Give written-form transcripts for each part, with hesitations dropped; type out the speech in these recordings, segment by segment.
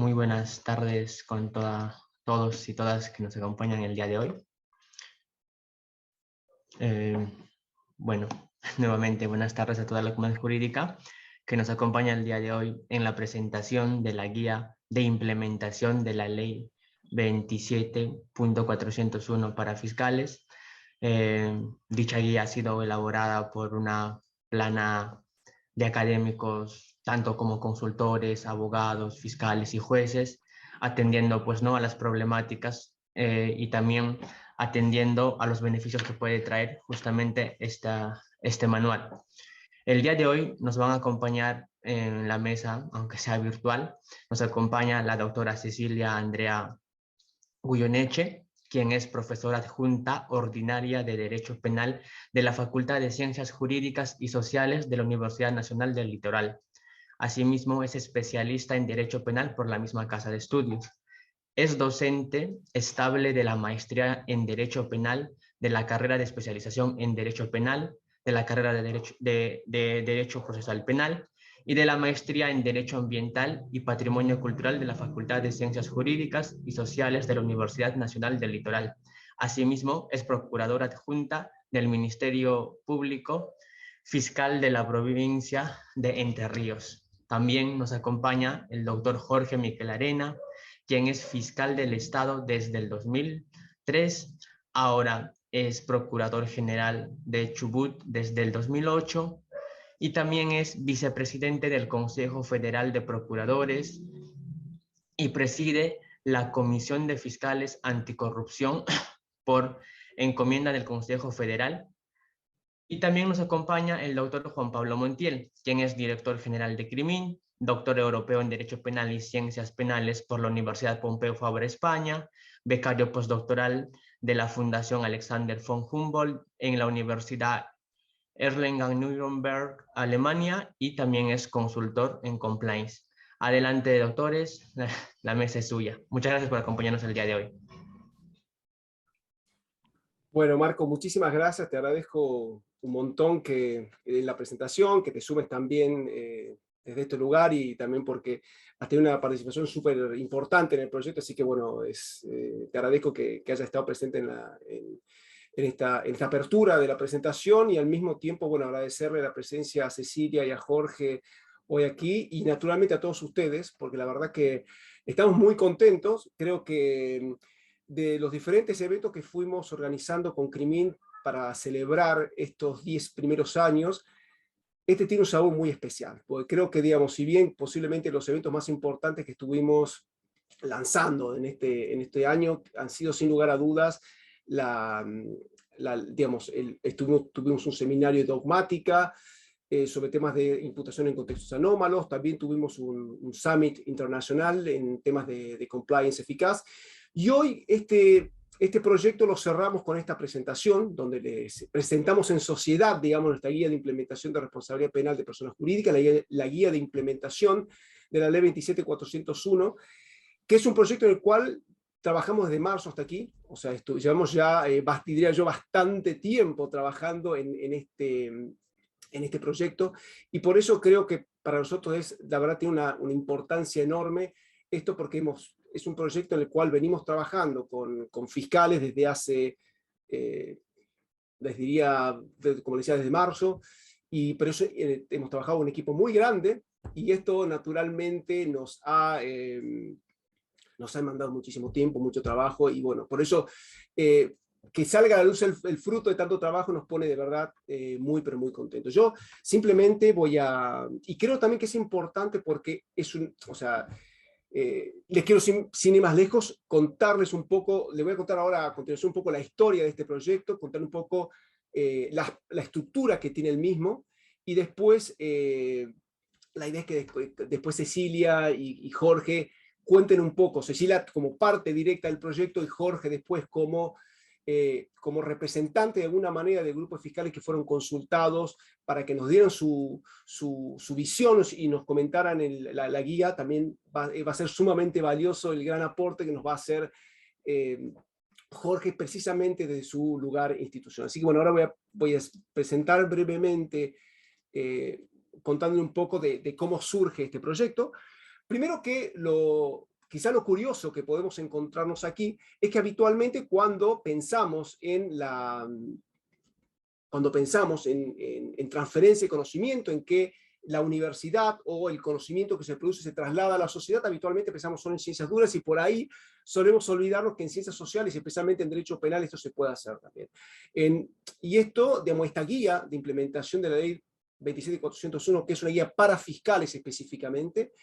Muy buenas tardes con todos y todas que nos acompañan el día de hoy. Eh, bueno, nuevamente buenas tardes a toda la comunidad jurídica que nos acompaña el día de hoy en la presentación de la guía de implementación de la ley 27.401 para fiscales. Dicha guía ha sido elaborada por una plana de académicos, tanto como consultores, abogados, fiscales y jueces, atendiendo pues, ¿no? a las problemáticas y también atendiendo a los beneficios que puede traer justamente este manual. El día de hoy nos van a acompañar en la mesa, aunque sea virtual, nos acompaña la doctora Cecilia Andrea Guyoneche, quien es profesora adjunta ordinaria de Derecho Penal de la Facultad de Ciencias Jurídicas y Sociales de la Universidad Nacional del Litoral. Asimismo, es especialista en Derecho Penal por la misma Casa de Estudios. Es docente estable de la maestría en Derecho Penal, de la carrera de especialización en Derecho Penal, de la carrera de Derecho Procesal Penal y de la maestría en Derecho Ambiental y Patrimonio Cultural de la Facultad de Ciencias Jurídicas y Sociales de la Universidad Nacional del Litoral. Asimismo, es procuradora adjunta del Ministerio Público Fiscal de la provincia de Entre Ríos. También nos acompaña el doctor Jorge Miquel Arena, quien es fiscal del Estado desde el 2003, ahora es procurador general de Chubut desde el 2008 y también es vicepresidente del Consejo Federal de Procuradores y preside la Comisión de Fiscales Anticorrupción por encomienda del Consejo Federal. Y también nos acompaña el doctor Juan Pablo Montiel, quien es director general de CRIMIN, doctor europeo en Derecho Penal y Ciencias Penales por la Universidad Pompeu Fabra, España, becario postdoctoral de la Fundación Alexander von Humboldt en la Universidad Erlangen-Nuremberg, Alemania, y también es consultor en compliance. Adelante, doctores, la mesa es suya. Muchas gracias por acompañarnos el día de hoy. Bueno, Marco, muchísimas gracias. Te agradezco un montón que la presentación, que te sumes también desde este lugar y también porque has tenido una participación súper importante en el proyecto, así que bueno, te agradezco que hayas estado presente en esta apertura de la presentación y al mismo tiempo, bueno, agradecerle la presencia a Cecilia y a Jorge hoy aquí y naturalmente a todos ustedes, porque la verdad que estamos muy contentos. Creo que de los diferentes eventos que fuimos organizando con CRIMIN para celebrar estos 10 primeros años, este tiene un sabor muy especial, porque creo que, digamos, si bien posiblemente los eventos más importantes que estuvimos lanzando en este año han sido sin lugar a dudas, tuvimos un seminario de dogmática sobre temas de imputación en contextos anómalos, también tuvimos un summit internacional en temas de compliance eficaz, y hoy este proyecto lo cerramos con esta presentación, donde les presentamos en sociedad, digamos, nuestra guía de implementación de responsabilidad penal de personas jurídicas, la guía de implementación de la ley 27401, que es un proyecto en el cual trabajamos desde marzo hasta aquí, o sea, llevamos ya, diría yo, bastante tiempo trabajando en este proyecto, y por eso creo que para nosotros la verdad tiene una importancia enorme esto, porque es un proyecto en el cual venimos trabajando con fiscales desde hace, les diría, como decía, desde marzo, pero eso, hemos trabajado en un equipo muy grande, y esto naturalmente nos ha demandado muchísimo tiempo, mucho trabajo, y bueno, por eso que salga a la luz el fruto de tanto trabajo nos pone de verdad muy, pero muy contentos. Yo simplemente y creo también que es importante porque les quiero sin ir más lejos contarles un poco, les voy a contar ahora a continuación un poco la historia de este proyecto, contar un poco la estructura que tiene el mismo, y después la idea es que después Cecilia y Jorge cuenten un poco, Cecilia como parte directa del proyecto y Jorge después como representante de alguna manera de grupos fiscales que fueron consultados para que nos dieran su visión y nos comentaran la guía. También va a ser sumamente valioso el gran aporte que nos va a hacer Jorge precisamente desde su lugar institucional. Así que bueno, ahora voy a presentar brevemente, contando un poco de cómo surge este proyecto. Primero que quizá lo curioso que podemos encontrarnos aquí es que habitualmente cuando pensamos en transferencia de conocimiento, en que la universidad o el conocimiento que se produce se traslada a la sociedad, habitualmente pensamos solo en ciencias duras y por ahí solemos olvidarnos que en ciencias sociales, especialmente en derecho penal, esto se puede hacer también. Y esto, digamos, esta guía de implementación de la ley 27401, que es una guía para fiscales específicamente,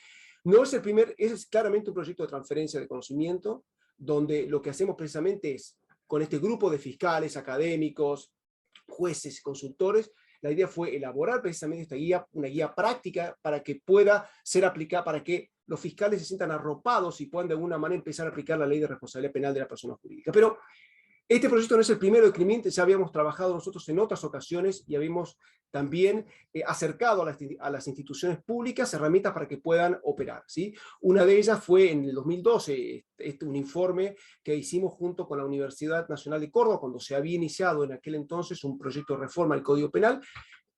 no es el primer, es claramente un proyecto de transferencia de conocimiento, donde lo que hacemos precisamente es, con este grupo de fiscales, académicos, jueces, consultores, la idea fue elaborar precisamente esta guía, una guía práctica para que pueda ser aplicada, para que los fiscales se sientan arropados y puedan de alguna manera empezar a aplicar la ley de responsabilidad penal de la persona jurídica. Pero este proyecto no es el primero de Criminte, ya habíamos trabajado nosotros en otras ocasiones y habíamos también acercado a las instituciones públicas herramientas para que puedan operar, ¿sí? Una de ellas fue en el 2012, un informe que hicimos junto con la Universidad Nacional de Córdoba, cuando se había iniciado en aquel entonces un proyecto de reforma al Código Penal,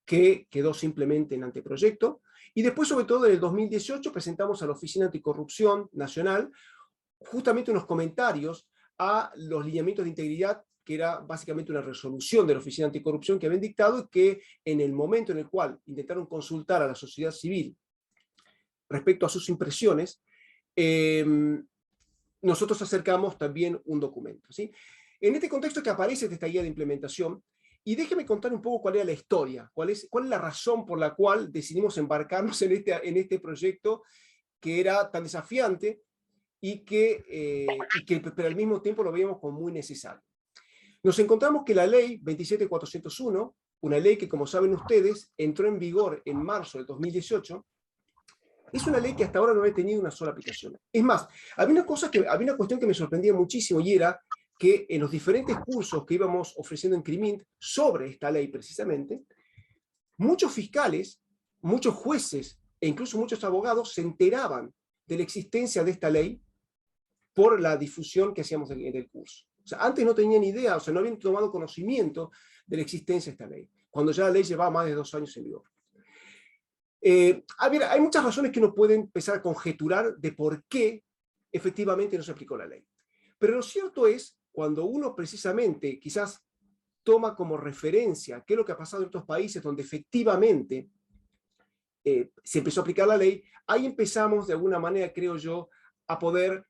que quedó simplemente en anteproyecto. Y después, sobre todo, en el 2018, presentamos a la Oficina Anticorrupción Nacional justamente unos comentarios a los lineamientos de integridad, que era básicamente una resolución de la Oficina Anticorrupción que habían dictado y que en el momento en el cual intentaron consultar a la sociedad civil respecto a sus impresiones, nosotros acercamos también un documento, ¿sí? En este contexto que aparece esta guía de implementación, y déjeme contar un poco cuál era la historia, cuál es la razón por la cual decidimos embarcarnos en este proyecto que era tan desafiante y que pero al mismo tiempo lo veíamos como muy necesario. Nos encontramos que la ley 27401, una ley que, como saben ustedes, entró en vigor en marzo del 2018, es una ley que hasta ahora no había tenido una sola aplicación. Es más, había una cuestión que me sorprendía muchísimo, y era que en los diferentes cursos que íbamos ofreciendo en CRIMINT sobre esta ley precisamente, muchos fiscales, muchos jueces e incluso muchos abogados se enteraban de la existencia de esta ley por la difusión que hacíamos en el curso. O sea, antes no tenían idea, o sea, no habían tomado conocimiento de la existencia de esta ley, cuando ya la ley llevaba más de 2 años en vigor. A ver, hay muchas razones que uno puede empezar a conjeturar de por qué efectivamente no se aplicó la ley. Pero lo cierto es, cuando uno precisamente quizás toma como referencia qué es lo que ha pasado en otros países donde efectivamente se empezó a aplicar la ley, ahí empezamos de alguna manera, creo yo, a poder,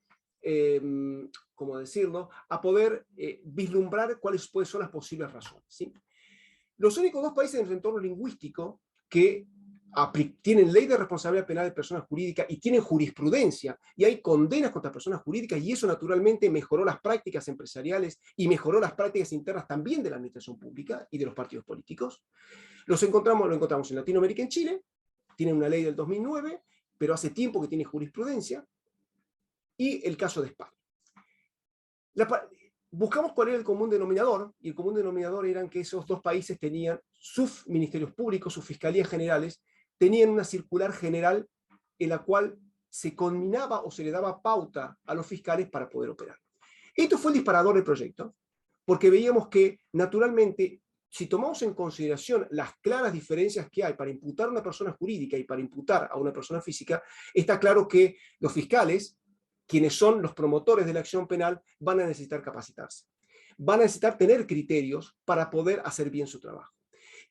¿cómo decirlo?, a poder vislumbrar cuáles son las posibles razones, ¿sí? Los únicos 2 países en el entorno lingüístico que tienen ley de responsabilidad penal de personas jurídicas y tienen jurisprudencia, y hay condenas contra personas jurídicas, y eso naturalmente mejoró las prácticas empresariales y mejoró las prácticas internas también de la administración pública y de los partidos políticos. Lo encontramos en Latinoamérica, en Chile, tienen una ley del 2009, pero hace tiempo que tiene jurisprudencia, y el caso de España. Buscamos cuál era el común denominador, y el común denominador eran que esos 2 países tenían sus ministerios públicos, sus fiscalías generales, tenían una circular general en la cual se conminaba o se le daba pauta a los fiscales para poder operar. Esto fue el disparador del proyecto, porque veíamos que, naturalmente, si tomamos en consideración las claras diferencias que hay para imputar a una persona jurídica y para imputar a una persona física, está claro que los fiscales, quienes son los promotores de la acción penal, van a necesitar capacitarse. Van a necesitar tener criterios para poder hacer bien su trabajo.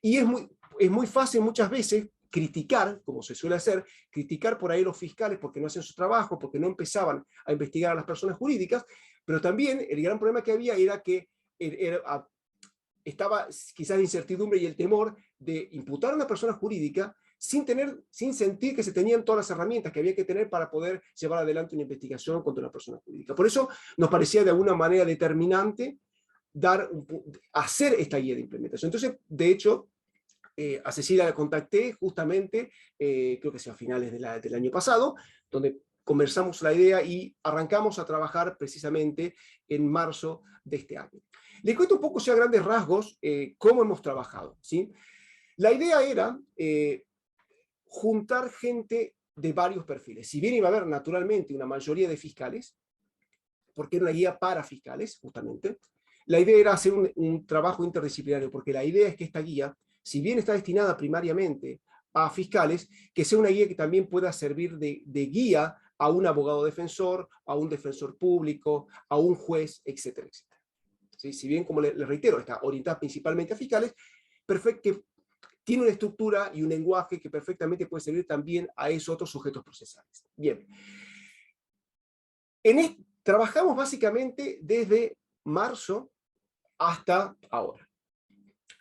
Y es muy fácil muchas veces criticar, como se suele hacer, criticar por ahí a los fiscales porque no hacen su trabajo, porque no empezaban a investigar a las personas jurídicas, pero también el gran problema que había era que estaba quizás la incertidumbre y el temor de imputar a una persona jurídica sin sentir que se tenían todas las herramientas que había que tener para poder llevar adelante una investigación contra una persona jurídica. Por eso nos parecía de alguna manera determinante hacer esta guía de implementación. Entonces, de hecho, a Cecilia la contacté justamente, creo que sea a finales del año pasado, donde conversamos la idea y arrancamos a trabajar precisamente en marzo de este año. Les cuento un poco, a grandes rasgos, cómo hemos trabajado, ¿sí? La idea era juntar gente de varios perfiles. Si bien iba a haber naturalmente una mayoría de fiscales, porque era una guía para fiscales, justamente, la idea era hacer un trabajo interdisciplinario, porque la idea es que esta guía, si bien está destinada primariamente a fiscales, que sea una guía que también pueda servir de guía a un abogado defensor, a un defensor público, a un juez, etcétera, etcétera. ¿Sí? Si bien, como les reitero, está orientada principalmente a fiscales, que tiene una estructura y un lenguaje que perfectamente puede servir también a esos otros sujetos procesales. Bien. Trabajamos básicamente desde marzo hasta ahora.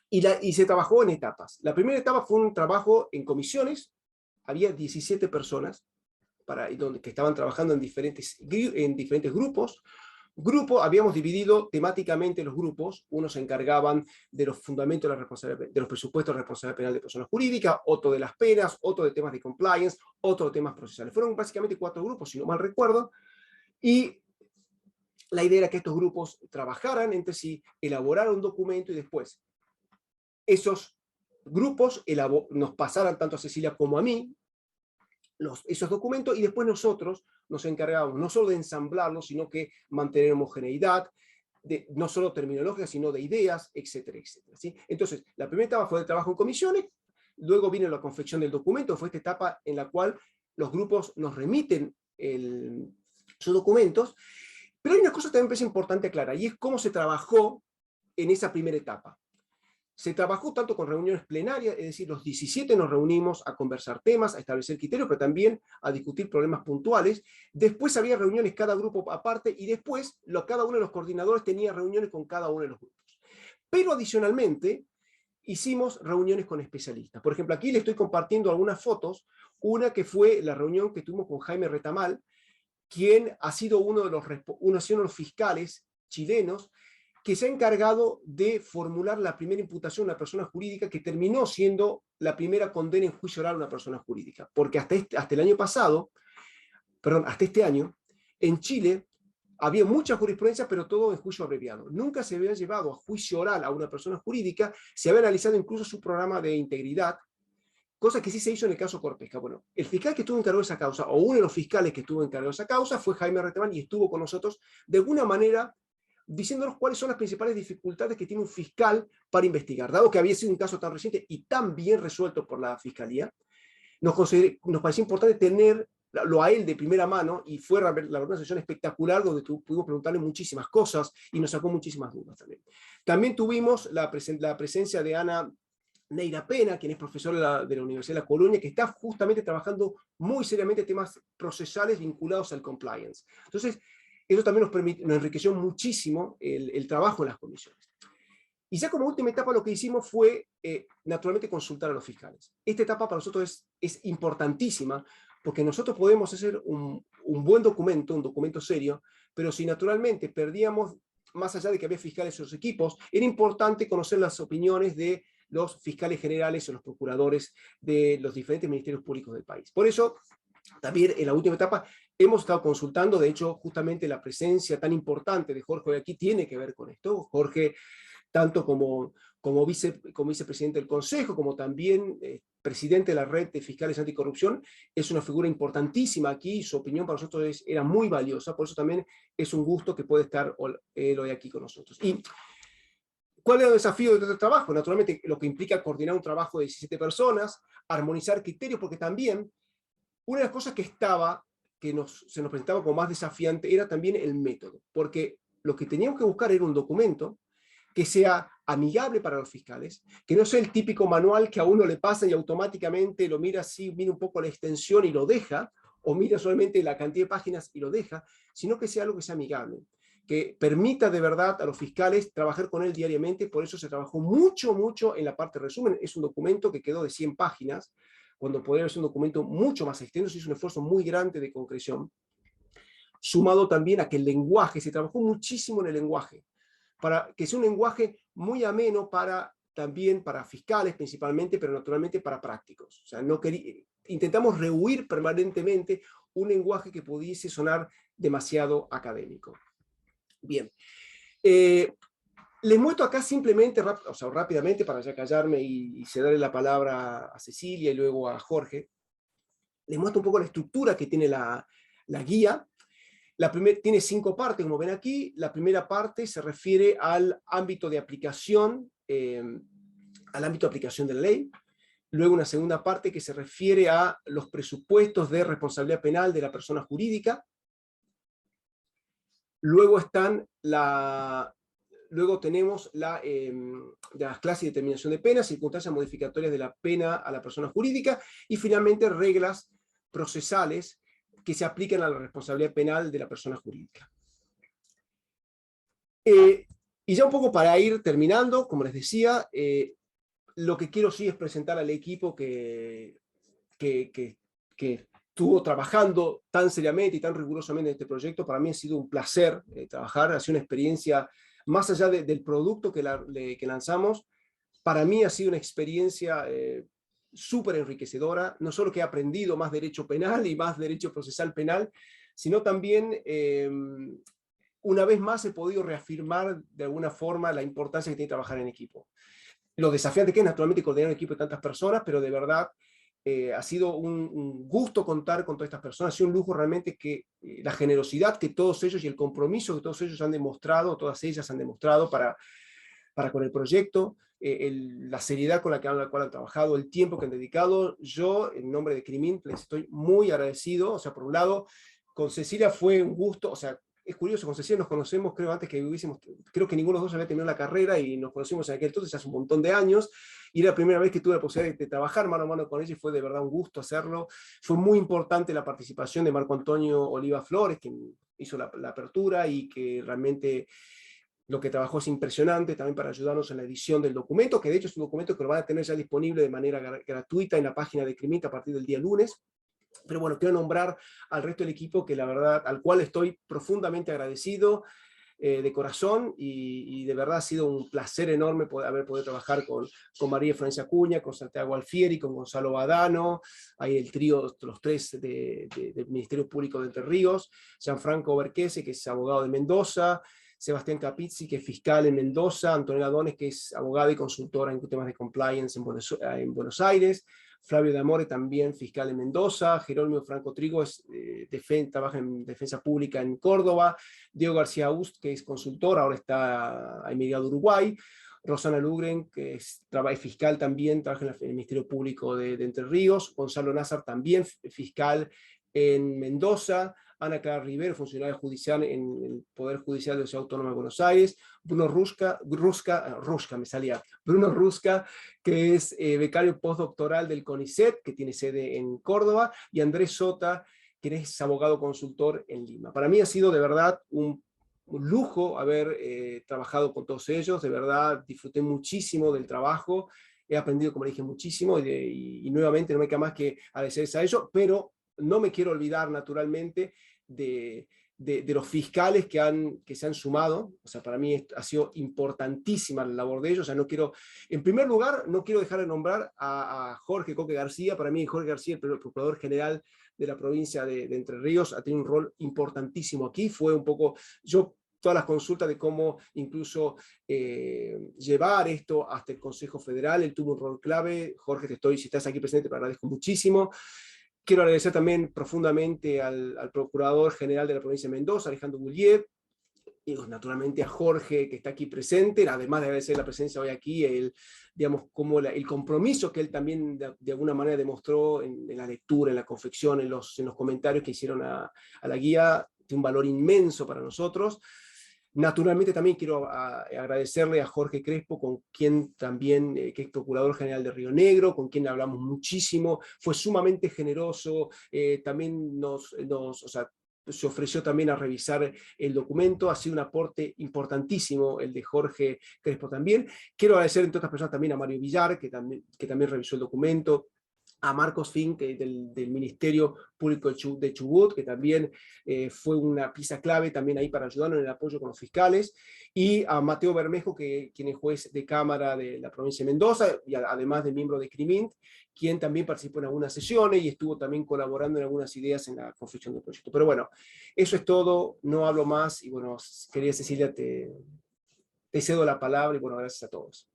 Y se trabajó en etapas. La primera etapa fue un trabajo en comisiones. Había 17 personas que estaban trabajando en diferentes grupos. Habíamos dividido temáticamente los grupos. Unos se encargaban de los fundamentos de los presupuestos de responsabilidad penal de personas jurídicas, otro de las penas, otro de temas de compliance, otro de temas procesales. Fueron básicamente 4 grupos, si no mal recuerdo, y la idea era que estos grupos trabajaran entre sí, elaboraran un documento y después esos grupos nos pasaran tanto a Cecilia como a mí esos documentos, y después nosotros nos encargábamos no solo de ensamblarlos, sino que mantener homogeneidad, no solo terminológica, sino de ideas, etcétera, etcétera. ¿Sí? Entonces, la primera etapa fue el trabajo en comisiones, luego vino la confección del documento, fue esta etapa en la cual los grupos nos remiten sus documentos, pero hay una cosa que también me parece importante aclarar, y es cómo se trabajó en esa primera etapa. Se trabajó tanto con reuniones plenarias, es decir, los 17 nos reunimos a conversar temas, a establecer criterios, pero también a discutir problemas puntuales. Después había reuniones cada grupo aparte, y después cada uno de los coordinadores tenía reuniones con cada uno de los grupos. Pero adicionalmente, hicimos reuniones con especialistas. Por ejemplo, aquí les estoy compartiendo algunas fotos. Una que fue la reunión que tuvimos con Jaime Retamal, quien ha sido uno de los fiscales chilenos que se ha encargado de formular la primera imputación a una persona jurídica, que terminó siendo la primera condena en juicio oral a una persona jurídica. Porque hasta el año pasado, hasta este año, en Chile había mucha jurisprudencia, pero todo en juicio abreviado. Nunca se había llevado a juicio oral a una persona jurídica, se había analizado incluso su programa de integridad, cosa que sí se hizo en el caso Corpesca. Bueno, el fiscal que estuvo encargado de esa causa, o uno de los fiscales que estuvo encargado de esa causa, fue Jaime Retamal, y estuvo con nosotros de alguna manera diciéndonos cuáles son las principales dificultades que tiene un fiscal para investigar. Dado que había sido un caso tan reciente y tan bien resuelto por la Fiscalía, nos pareció importante tenerlo a él de primera mano, y fue la verdad una sesión espectacular donde pudimos preguntarle muchísimas cosas y nos sacó muchísimas dudas también. También tuvimos la presencia de Ana Neira Pena, quien es profesora de la Universidad de La Colonia, que está justamente trabajando muy seriamente temas procesales vinculados al compliance. Entonces, eso también nos enriqueció muchísimo el trabajo en las comisiones. Y ya como última etapa lo que hicimos fue, naturalmente, consultar a los fiscales. Esta etapa para nosotros es importantísima, porque nosotros podemos hacer un buen documento, un documento serio, pero si naturalmente perdíamos, más allá de que había fiscales en los equipos, era importante conocer las opiniones de los fiscales generales o los procuradores de los diferentes ministerios públicos del país. Por eso, también en la última etapa hemos estado consultando. De hecho, justamente la presencia tan importante de Jorge hoy aquí tiene que ver con esto. Jorge, tanto como vicepresidente del Consejo, como también presidente de la Red de Fiscales Anticorrupción, es una figura importantísima aquí. Su opinión para nosotros era muy valiosa, por eso también es un gusto que puede estar él hoy aquí con nosotros. Y ¿cuál era el desafío de este trabajo? Naturalmente, lo que implica coordinar un trabajo de 17 personas, armonizar criterios, porque también una de las cosas que se nos presentaba como más desafiante era también el método, porque lo que teníamos que buscar era un documento que sea amigable para los fiscales, que no sea el típico manual que a uno le pasa y automáticamente lo mira así, mira un poco la extensión y lo deja, o mira solamente la cantidad de páginas y lo deja, sino que sea algo que sea amigable, que permita de verdad a los fiscales trabajar con él diariamente. Por eso se trabajó mucho, mucho en la parte de resumen. Es un documento que quedó de 100 páginas, cuando podría ser un documento mucho más extenso. Se hizo un esfuerzo muy grande de concreción, sumado también a que el lenguaje, se trabajó muchísimo en el lenguaje, para que sea un lenguaje muy ameno también para fiscales principalmente, pero naturalmente para prácticos. O sea, intentamos rehuir permanentemente un lenguaje que pudiese sonar demasiado académico. Bien. Les muestro acá simplemente, rápidamente, para ya callarme y cederle la palabra a Cecilia y luego a Jorge. Les muestro un poco la estructura que tiene la guía. Tiene 5 partes, como ven aquí. La primera parte se refiere al ámbito de aplicación, de la ley. Luego una segunda parte que se refiere a los presupuestos de responsabilidad penal de la persona jurídica. Luego tenemos las clases de determinación de pena, circunstancias modificatorias de la pena a la persona jurídica, y finalmente reglas procesales que se aplican a la responsabilidad penal de la persona jurídica. Y ya un poco para ir terminando, como les decía, lo que quiero sí es presentar al equipo que estuvo trabajando tan seriamente y tan rigurosamente en este proyecto. Para mí ha sido un placer trabajar, ha sido una experiencia, más allá del producto que lanzamos, para mí ha sido una experiencia súper enriquecedora, no solo que he aprendido más derecho penal y más derecho procesal penal, sino también una vez más he podido reafirmar de alguna forma la importancia que tiene trabajar en equipo. Lo desafiante que es naturalmente coordinar un equipo de tantas personas, pero de verdad ha sido un gusto contar con todas estas personas, ha sido un lujo realmente que la generosidad que todos ellos y el compromiso que todos ellos han demostrado, todas ellas han demostrado para con el proyecto, la seriedad con la cual han trabajado, el tiempo que han dedicado. Yo, en nombre de Crimint, les estoy muy agradecido. O sea, por un lado, con Cecilia fue un gusto, o sea, es curioso, con Cecilia nos conocemos, creo, antes que hubiésemos, creo que ninguno de los dos había terminado la carrera y nos conocimos en aquel entonces, hace un montón de años, y era la primera vez que tuve la posibilidad de trabajar mano a mano con ella y fue de verdad un gusto hacerlo. Fue muy importante la participación de Marco Antonio Oliva Flores, quien hizo la apertura y que realmente lo que trabajó es impresionante también para ayudarnos en la edición del documento, que de hecho es un documento que lo van a tener ya disponible de manera gratuita en la página de Crimint a partir del día lunes. Pero bueno, quiero nombrar al resto del equipo que la verdad, al cual estoy profundamente agradecido de corazón y de verdad ha sido un placer enorme haber podido trabajar con María Francia Acuña, con Santiago Alfieri, con Gonzalo Badano, ahí el trío, los tres del Ministerio Público de Entre Ríos, Gianfranco Berquese, que es abogado de Mendoza, Sebastián Capizzi, que es fiscal en Mendoza, Antonella Dones, que es abogada y consultora en temas de compliance en Buenos Aires, Flavio de Amore, también fiscal en Mendoza, Jerónimo Franco Trigo trabaja en defensa pública en Córdoba, Diego García Ust, que es consultor, ahora está emigrado a Uruguay, Rosana Lugren, que es fiscal también, trabaja en el Ministerio Público de Entre Ríos, Gonzalo Nazar, también fiscal en Mendoza, Ana Clara Rivero, funcionaria judicial en el Poder Judicial de la Ciudad Autónoma de Buenos Aires, Bruno Rusca, que es becario postdoctoral del CONICET, que tiene sede en Córdoba, y Andrés Sota, que es abogado consultor en Lima. Para mí ha sido de verdad un lujo haber trabajado con todos ellos, de verdad disfruté muchísimo del trabajo, he aprendido, como dije, muchísimo, y nuevamente no me queda más que agradecerles a ellos, pero no me quiero olvidar naturalmente de los fiscales que se han sumado. O sea, para mí ha sido importantísima la labor de ellos. O sea, en primer lugar, no quiero dejar de nombrar a Jorge Coque García. Para mí Jorge García, el procurador general de la provincia de Entre Ríos, ha tenido un rol importantísimo aquí. Fue un poco, todas las consultas de cómo incluso llevar esto hasta el Consejo Federal, él tuvo un rol clave. Jorge, si estás aquí presente, te agradezco muchísimo. Quiero agradecer también profundamente al Procurador General de la provincia de Mendoza, Alejandro Bulliet, y naturalmente a Jorge, que está aquí presente, además de agradecer la presencia hoy aquí, como el compromiso que él también de alguna manera demostró en la lectura, en la confección, en los comentarios que hicieron a la guía, tiene un valor inmenso para nosotros. Naturalmente también quiero agradecerle a Jorge Crespo, con quien también, que es Procurador General de Río Negro, con quien hablamos muchísimo, fue sumamente generoso, también se ofreció también a revisar el documento, ha sido un aporte importantísimo el de Jorge Crespo también. Quiero agradecer entre otras personas también a Mario Villar, que también revisó el documento, a Marcos Fink del Ministerio Público de Chubut, que también fue una pieza clave también ahí para ayudarnos en el apoyo con los fiscales, y a Mateo Bermejo, quien es juez de Cámara de la provincia de Mendoza, y además de miembro de Crimint, quien también participó en algunas sesiones y estuvo también colaborando en algunas ideas en la confección del proyecto. Pero bueno, eso es todo, no hablo más, y bueno, querida Cecilia, te cedo la palabra, y bueno, gracias a todos.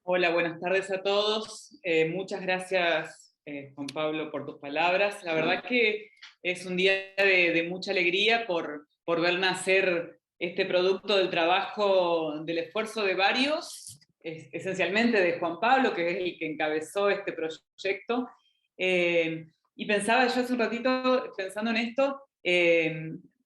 Hola, buenas tardes a todos. Muchas gracias, Juan Pablo, por tus palabras. La verdad que es un día de mucha alegría por ver nacer este producto del trabajo, del esfuerzo de varios, esencialmente de Juan Pablo, que es el que encabezó este proyecto. Y pensaba yo hace un ratito, pensando en esto,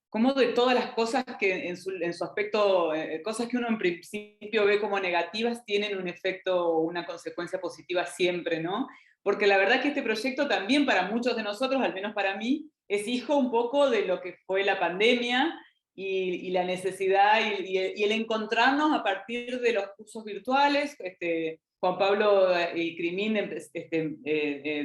cómo de todas las cosas que en su aspecto, cosas que uno en principio ve como negativas, tienen un efecto o una consecuencia positiva siempre, ¿no? Porque la verdad que este proyecto también para muchos de nosotros, al menos para mí, es hijo un poco de lo que fue la pandemia y la necesidad y el encontrarnos a partir de los cursos virtuales. Juan Pablo y Crimín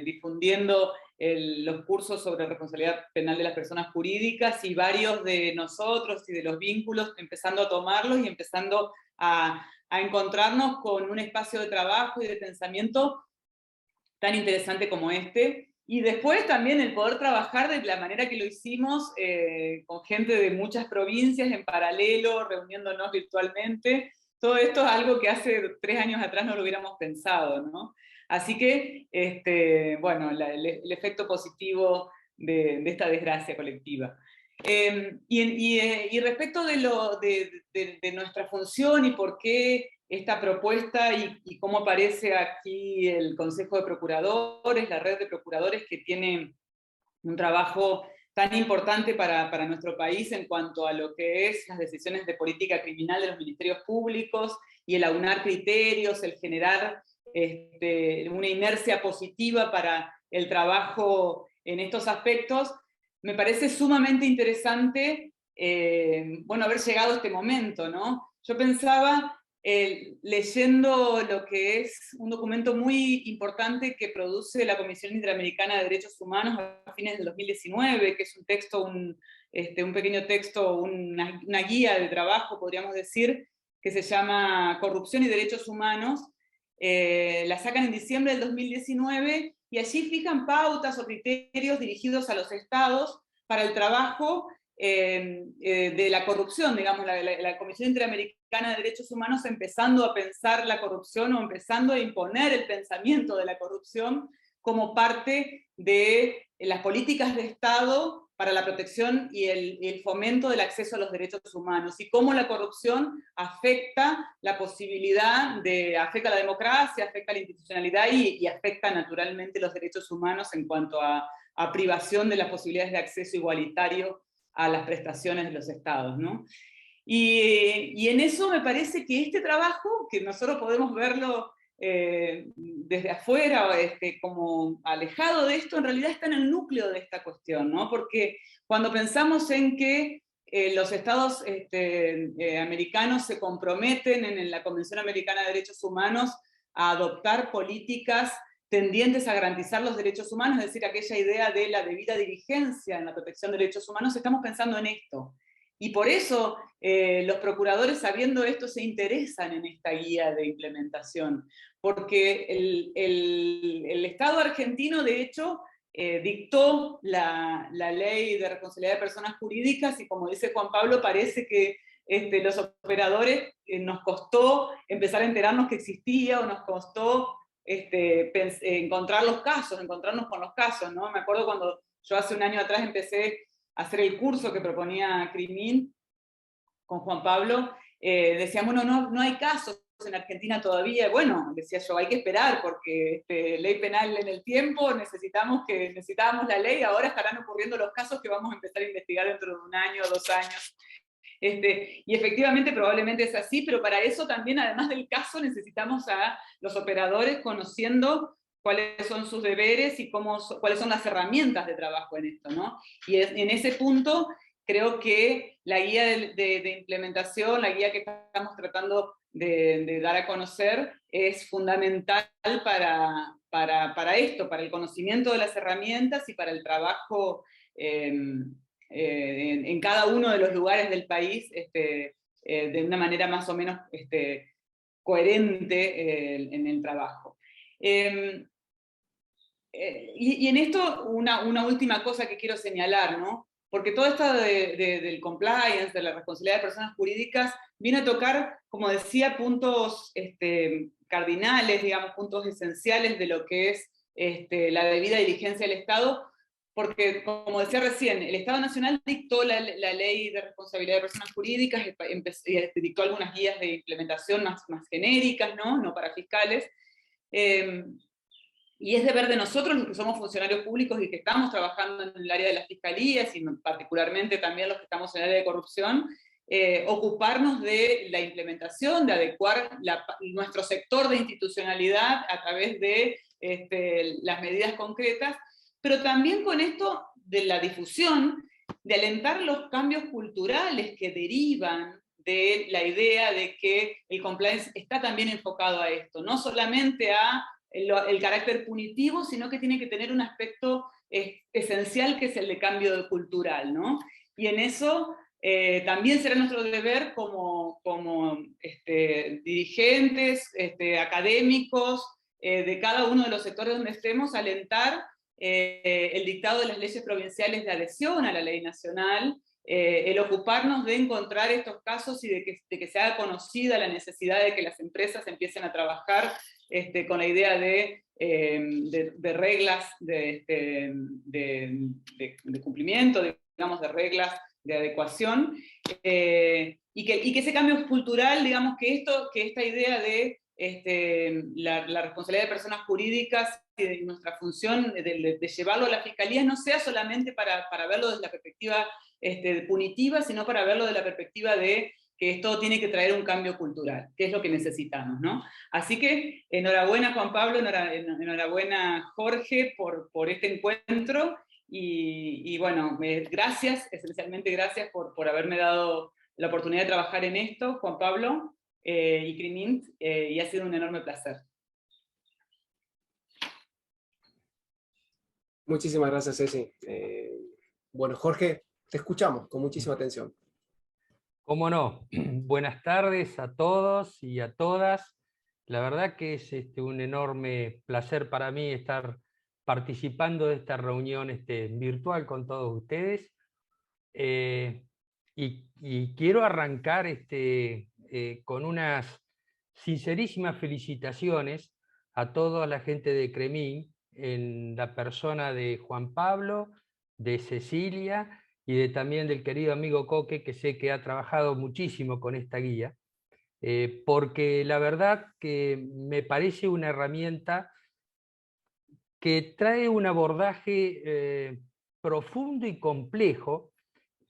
difundiendo los cursos sobre responsabilidad penal de las personas jurídicas, y varios de nosotros y de los vínculos empezando a tomarlos y empezando a encontrarnos con un espacio de trabajo y de pensamiento tan interesante como este. Y después también el poder trabajar de la manera que lo hicimos, con gente de muchas provincias en paralelo, reuniéndonos virtualmente. Todo esto es algo que hace 3 años atrás no lo hubiéramos pensado, ¿no? Así que, bueno, el efecto positivo de esta desgracia colectiva. Y respecto de nuestra función y por qué esta propuesta y cómo aparece aquí el Consejo de Procuradores, la red de procuradores que tiene un trabajo tan importante para nuestro país en cuanto a lo que es las decisiones de política criminal de los ministerios públicos y el aunar criterios, el generar una inercia positiva para el trabajo en estos aspectos. Me parece sumamente interesante, bueno, haber llegado a este momento, ¿no? Yo pensaba, leyendo lo que es un documento muy importante que produce la Comisión Interamericana de Derechos Humanos a fines del 2019, que es un texto, un pequeño texto, una guía de trabajo, podríamos decir, que se llama Corrupción y Derechos Humanos. La sacan en diciembre del 2019 y allí fijan pautas o criterios dirigidos a los estados para el trabajo de la corrupción, digamos, la Comisión Interamericana de Derechos Humanos empezando a pensar la corrupción o empezando a imponer el pensamiento de la corrupción como parte de las políticas de Estado para la protección y el fomento del acceso a los derechos humanos, y cómo la corrupción afecta la posibilidad afecta a la democracia, afecta a la institucionalidad y afecta naturalmente los derechos humanos en cuanto a privación de las posibilidades de acceso igualitario a las prestaciones de los estados, ¿no? Y en eso me parece que este trabajo, que nosotros podemos verlo desde afuera, como alejado de esto, en realidad está en el núcleo de esta cuestión, ¿no? Porque cuando pensamos en que los estados americanos se comprometen en la Convención Americana de Derechos Humanos a adoptar políticas tendientes a garantizar los derechos humanos, es decir, aquella idea de la debida diligencia en la protección de derechos humanos, estamos pensando en esto. Y por eso los procuradores, sabiendo esto, se interesan en esta guía de implementación, porque el Estado argentino, de hecho, dictó la ley de responsabilidad de personas jurídicas, y como dice Juan Pablo, parece que los operadores nos costó empezar a enterarnos que existía, o nos costó encontrarnos con los casos, ¿no? Me acuerdo cuando yo hace un año atrás empecé a hacer el curso que proponía Crimín con Juan Pablo, decíamos, no hay casos en Argentina todavía. Bueno, decía yo, hay que esperar, porque ley penal en el tiempo, necesitábamos la ley, ahora estarán ocurriendo los casos que vamos a empezar a investigar dentro de 1 año o 2 años. Y efectivamente probablemente es así, pero para eso también, además del caso, necesitamos a los operadores conociendo cuáles son sus deberes y cuáles son las herramientas de trabajo en esto, ¿no? Y en ese punto creo que la guía de implementación, la guía que estamos tratando de dar a conocer, es fundamental para esto, para el conocimiento de las herramientas y para el trabajo en cada uno de los lugares del país, de una manera más o menos coherente en el trabajo. Y en esto una última cosa que quiero señalar, ¿no? Porque todo esto del compliance, de la responsabilidad de personas jurídicas, viene a tocar, como decía, puntos cardinales, digamos, puntos esenciales de lo que es la debida diligencia del Estado, porque, como decía recién, el Estado Nacional dictó la ley de responsabilidad de personas jurídicas, dictó algunas guías de implementación más genéricas, no para fiscales, y es deber de nosotros, los que somos funcionarios públicos y que estamos trabajando en el área de las fiscalías, y particularmente también los que estamos en el área de corrupción, ocuparnos de la implementación, de adecuar nuestro sector de institucionalidad a través de las medidas concretas, pero también con esto de la difusión, de alentar los cambios culturales que derivan de la idea de que el compliance está también enfocado a esto, no solamente a el carácter punitivo, sino que tiene que tener un aspecto esencial que es el de cambio cultural, ¿no? Y en eso también será nuestro deber como dirigentes, académicos, de cada uno de los sectores donde estemos, alentar el dictado de las leyes provinciales de adhesión a la ley nacional, el ocuparnos de encontrar estos casos y de que se haga conocida la necesidad de que las empresas empiecen a trabajar con la idea de reglas de cumplimiento, digamos, de reglas de adecuación, y que ese cambio cultural, digamos, que esta idea de la responsabilidad de personas jurídicas y de nuestra función de llevarlo a la fiscalía no sea solamente para verlo desde la perspectiva punitiva, sino para verlo desde la perspectiva de que esto tiene que traer un cambio cultural, que es lo que necesitamos, ¿no? Así que enhorabuena Juan Pablo, enhorabuena Jorge por este encuentro, y bueno, gracias, esencialmente gracias por haberme dado la oportunidad de trabajar en esto, Juan Pablo y Crimint, y ha sido un enorme placer. Muchísimas gracias, Ceci. Bueno, Jorge, te escuchamos con muchísima atención. ¿Cómo no? Buenas tardes a todos y a todas. La verdad que es un enorme placer para mí estar participando de esta reunión virtual con todos ustedes. Y quiero arrancar con unas sincerísimas felicitaciones a toda la gente de Cremín, en la persona de Juan Pablo, de Cecilia y también del querido amigo Coque, que sé que ha trabajado muchísimo con esta guía, porque la verdad que me parece una herramienta que trae un abordaje profundo y complejo,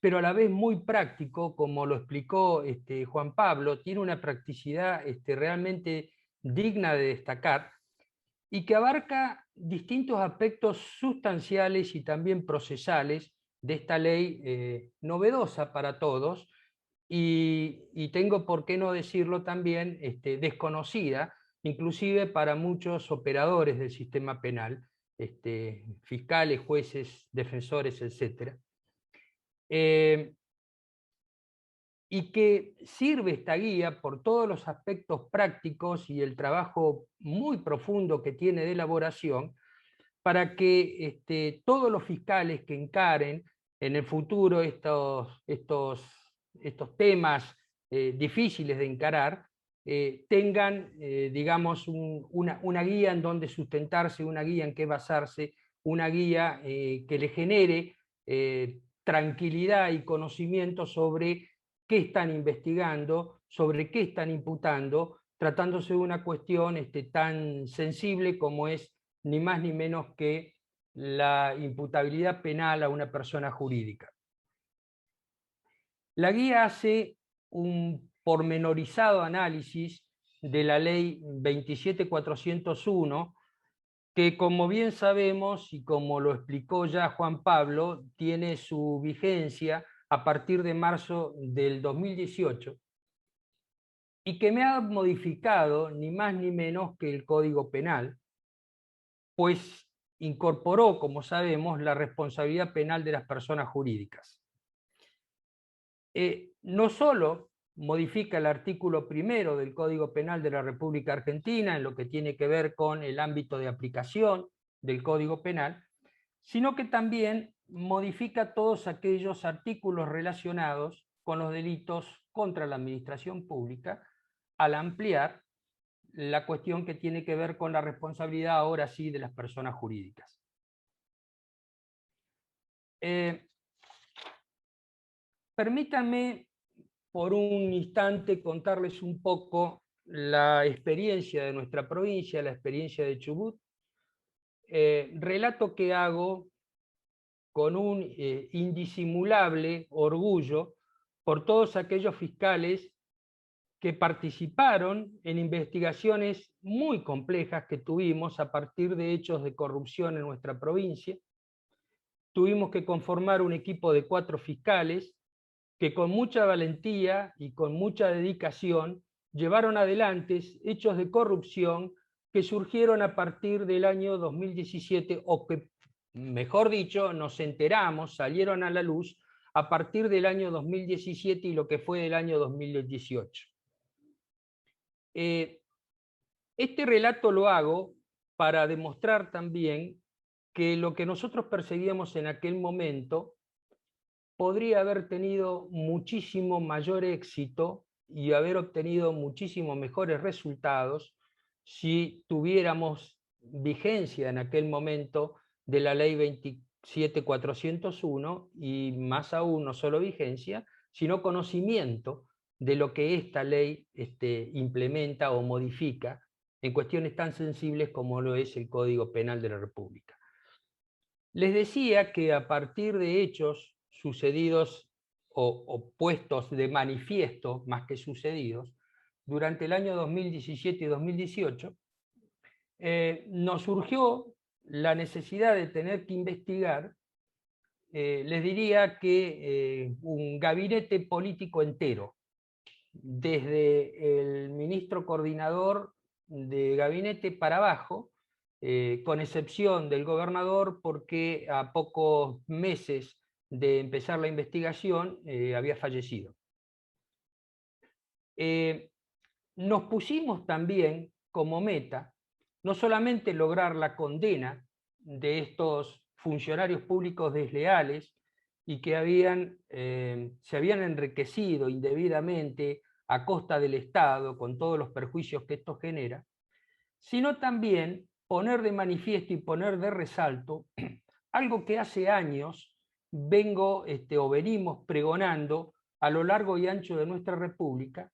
pero a la vez muy práctico, como lo explicó Juan Pablo, tiene una practicidad realmente digna de destacar, y que abarca distintos aspectos sustanciales y también procesales de esta ley novedosa para todos, y tengo por qué no decirlo también desconocida, inclusive para muchos operadores del sistema penal, fiscales, jueces, defensores, etc. Y que sirve esta guía por todos los aspectos prácticos y el trabajo muy profundo que tiene de elaboración, para que todos los fiscales que encaren en el futuro estos temas difíciles de encarar, tengan, digamos, una guía en donde sustentarse, una guía en que basarse, una guía que le genere tranquilidad y conocimiento sobre qué están investigando, sobre qué están imputando, tratándose de una cuestión tan sensible como es ni más ni menos que la imputabilidad penal a una persona jurídica. La guía hace un pormenorizado análisis de la ley 27401, que, como bien sabemos y como lo explicó ya Juan Pablo, tiene su vigencia a partir de marzo del 2018, y que me ha modificado ni más ni menos que el Código Penal, pues incorporó, como sabemos, la responsabilidad penal de las personas jurídicas. No solo modifica el artículo 1 del Código Penal de la República Argentina en lo que tiene que ver con el ámbito de aplicación del Código Penal, sino que también modifica todos aquellos artículos relacionados con los delitos contra la administración pública, al ampliar la cuestión que tiene que ver con la responsabilidad, ahora sí, de las personas jurídicas. Permítanme por un instante contarles un poco la experiencia de nuestra provincia, la experiencia de Chubut. Relato que hago con un indisimulable orgullo por todos aquellos fiscales que participaron en investigaciones muy complejas que tuvimos a partir de hechos de corrupción en nuestra provincia. Tuvimos que conformar un equipo de 4 fiscales que con mucha valentía y con mucha dedicación llevaron adelante hechos de corrupción que surgieron a partir del año 2017, o que, mejor dicho, nos enteramos, salieron a la luz a partir del año 2017 y lo que fue del año 2018. Este relato lo hago para demostrar también que lo que nosotros perseguíamos en aquel momento podría haber tenido muchísimo mayor éxito y haber obtenido muchísimo mejores resultados si tuviéramos vigencia en aquel momento de la ley 27401 y más aún no solo vigencia, sino conocimiento de lo que esta ley implementa o modifica en cuestiones tan sensibles como lo es el Código Penal de la República. Les decía que a partir de hechos sucedidos o puestos de manifiesto, más que sucedidos, durante el año 2017 y 2018, nos surgió la necesidad de tener que investigar, les diría que un gabinete político entero, desde el ministro coordinador de gabinete para abajo, con excepción del gobernador, porque a pocos meses de empezar la investigación había fallecido. Nos pusimos también como meta no solamente lograr la condena de estos funcionarios públicos desleales y que se habían enriquecido indebidamente a costa del Estado, con todos los perjuicios que esto genera, sino también poner de manifiesto y poner de resalto algo que hace años venimos pregonando a lo largo y ancho de nuestra República,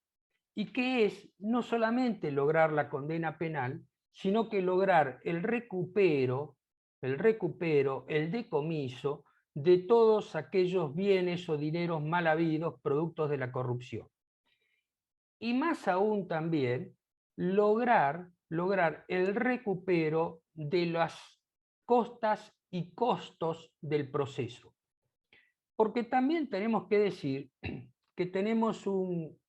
y que es no solamente lograr la condena penal, sino que lograr el recupero, el decomiso de todos aquellos bienes o dineros mal habidos productos de la corrupción. Y más aún también lograr el recupero de las costas y costos del proceso. Porque también tenemos que decir que tenemos un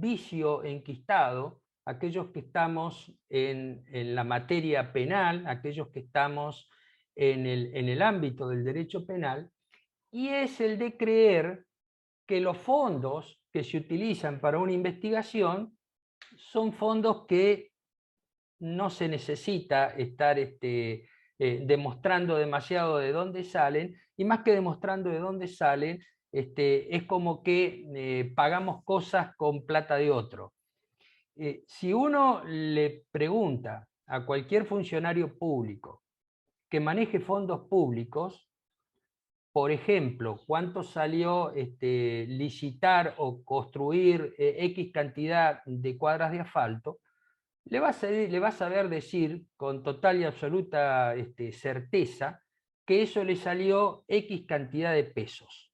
vicio enquistado, aquellos que estamos en la materia penal, aquellos que estamos en el ámbito del derecho penal, y es el de creer que los fondos que se utilizan para una investigación son fondos que no se necesita estar demostrando demasiado de dónde salen, y más que demostrando de dónde salen, es como que pagamos cosas con plata de otro. Si uno le pregunta a cualquier funcionario público que maneje fondos públicos, por ejemplo, cuánto salió licitar o construir X cantidad de cuadras de asfalto, le va a saber decir con total y absoluta certeza que eso le salió X cantidad de pesos.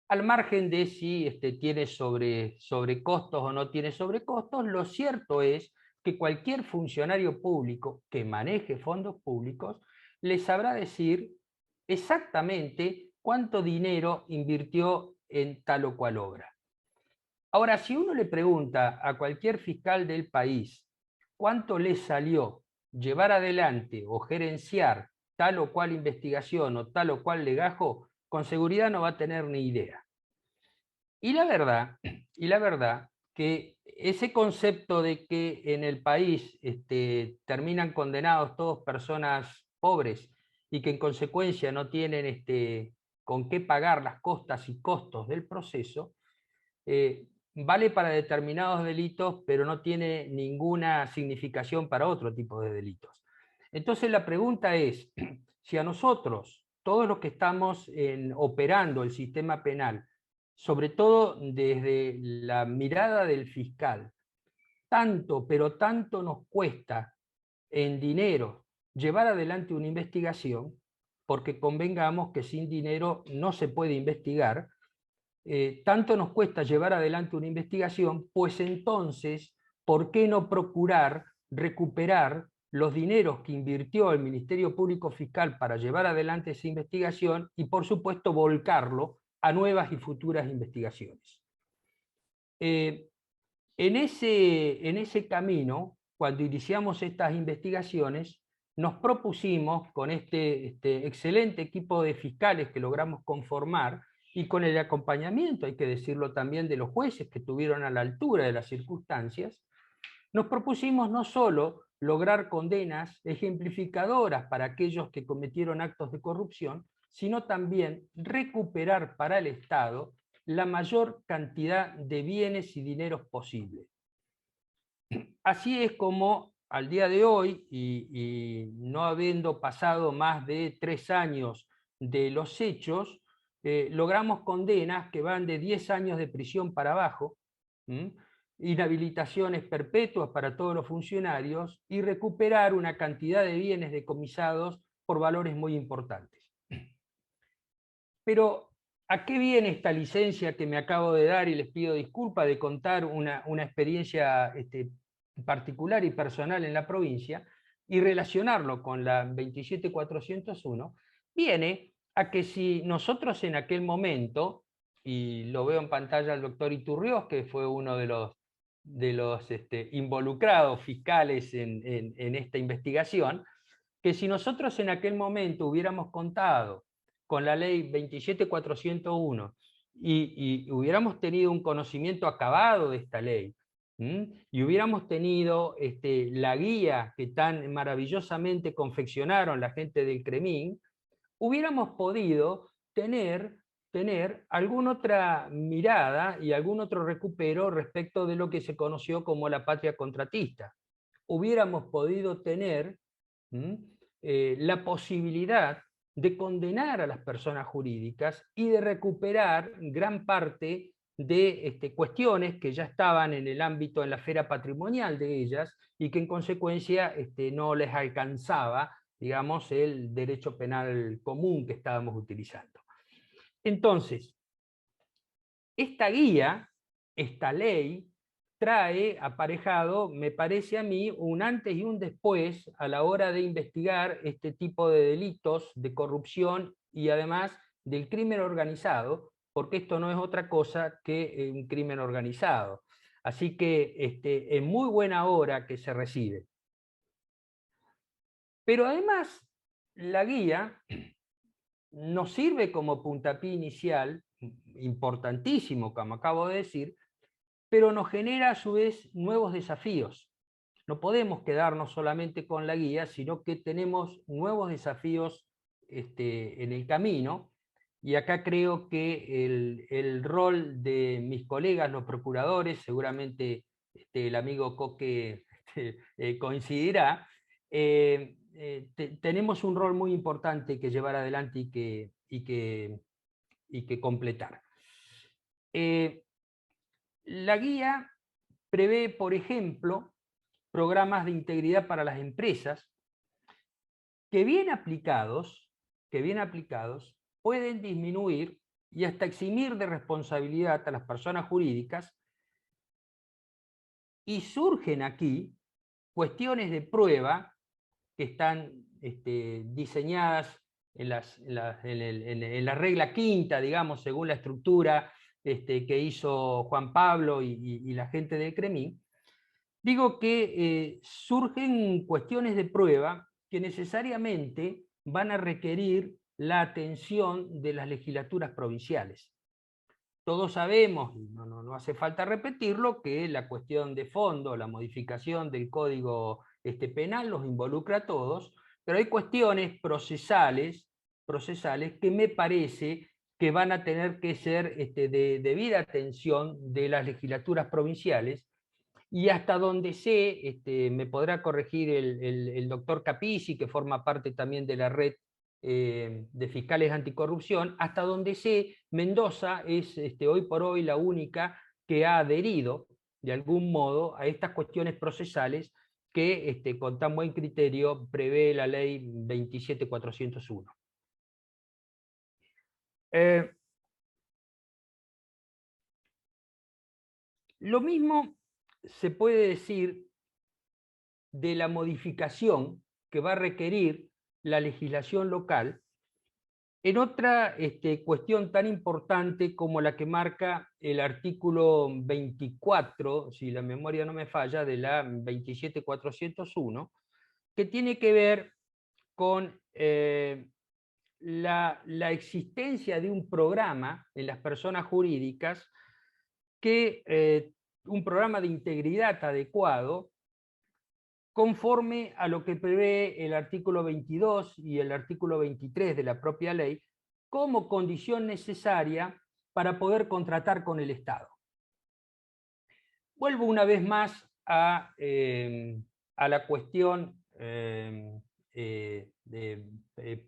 Al margen de si tiene sobrecostos o no tiene sobrecostos, lo cierto es que cualquier funcionario público que maneje fondos públicos le sabrá decir exactamente cuánto dinero invirtió en tal o cual obra. Ahora, si uno le pregunta a cualquier fiscal del país cuánto le salió llevar adelante o gerenciar tal o cual investigación o tal o cual legajo, con seguridad no va a tener ni idea. Y la verdad que ese concepto de que en el país terminan condenados todos personas pobres y que en consecuencia no tienen con qué pagar las costas y costos del proceso, vale para determinados delitos, pero no tiene ninguna significación para otro tipo de delitos. Entonces la pregunta es, si a nosotros todos los que estamos operando el sistema penal, sobre todo desde la mirada del fiscal, tanto, pero tanto nos cuesta en dinero llevar adelante una investigación, porque convengamos que sin dinero no se puede investigar, tanto nos cuesta llevar adelante una investigación, pues entonces, ¿por qué no procurar recuperar los dineros que invirtió el Ministerio Público Fiscal para llevar adelante esa investigación y, por supuesto, volcarlo a nuevas y futuras investigaciones? En ese camino, cuando iniciamos estas investigaciones, nos propusimos, con este excelente equipo de fiscales que logramos conformar, y con el acompañamiento, hay que decirlo también, de los jueces que estuvieron a la altura de las circunstancias, nos propusimos no solo lograr condenas ejemplificadoras para aquellos que cometieron actos de corrupción, sino también recuperar para el Estado la mayor cantidad de bienes y dineros posible. Así es como al día de hoy, y no habiendo pasado más de 3 años de los hechos, logramos condenas que van de 10 años de prisión para abajo, inhabilitaciones perpetuas para todos los funcionarios y recuperar una cantidad de bienes decomisados por valores muy importantes. Pero, ¿a qué viene esta licencia que me acabo de dar? Y les pido disculpas de contar una experiencia particular y personal en la provincia y relacionarlo con la 27401, viene a que si nosotros en aquel momento, y lo veo en pantalla el doctor Iturriós, que fue uno de los involucrados fiscales en esta investigación, que si nosotros en aquel momento hubiéramos contado con la ley 27401 y hubiéramos tenido un conocimiento acabado de esta ley, y hubiéramos tenido la guía que tan maravillosamente confeccionaron la gente del CREMIN, hubiéramos podido tener alguna otra mirada y algún otro recupero respecto de lo que se conoció como la patria contratista. Hubiéramos podido tener la posibilidad de condenar a las personas jurídicas y de recuperar gran parte de cuestiones que ya estaban en el ámbito, en la esfera patrimonial de ellas, y que en consecuencia no les alcanzaba, digamos, el derecho penal común que estábamos utilizando. Entonces, esta guía, esta ley, trae aparejado, me parece a mí, un antes y un después a la hora de investigar este tipo de delitos de corrupción y además del crimen organizado, porque esto no es otra cosa que un crimen organizado. Así que es muy buena hora que se recibe. Pero además, la guía nos sirve como puntapié inicial, importantísimo, como acabo de decir, pero nos genera a su vez nuevos desafíos. No podemos quedarnos solamente con la guía, sino que tenemos nuevos desafíos en el camino, y acá creo que el rol de mis colegas, los procuradores, seguramente el amigo Coque coincidirá, tenemos un rol muy importante que llevar adelante y que completar. La guía prevé, por ejemplo, programas de integridad para las empresas que bien aplicados pueden disminuir y hasta eximir de responsabilidad a las personas jurídicas, y surgen aquí cuestiones de prueba que están diseñadas en la regla quinta, digamos, según la estructura que hizo Juan Pablo y la gente del CREMIN. Digo que surgen cuestiones de prueba que necesariamente van a requerir la atención de las legislaturas provinciales. Todos sabemos, no hace falta repetirlo, que la cuestión de fondo, la modificación del Código Penal los involucra a todos, pero hay cuestiones procesales que me parece que van a tener que ser de debida atención de las legislaturas provinciales, y hasta donde sé, me podrá corregir el doctor Capizzi, que forma parte también de la red de fiscales anticorrupción. Hasta donde sé, Mendoza es hoy por hoy la única que ha adherido de algún modo a estas cuestiones procesales que con tan buen criterio prevé la ley 27401. Lo mismo se puede decir de la modificación que va a requerir la legislación local en otra cuestión tan importante como la que marca el artículo 24, si la memoria no me falla, de la 27401, que tiene que ver con la existencia de un programa en las personas jurídicas, un programa de integridad adecuado, conforme a lo que prevé el artículo 22 y el artículo 23 de la propia ley, como condición necesaria para poder contratar con el Estado. Vuelvo una vez más a la cuestión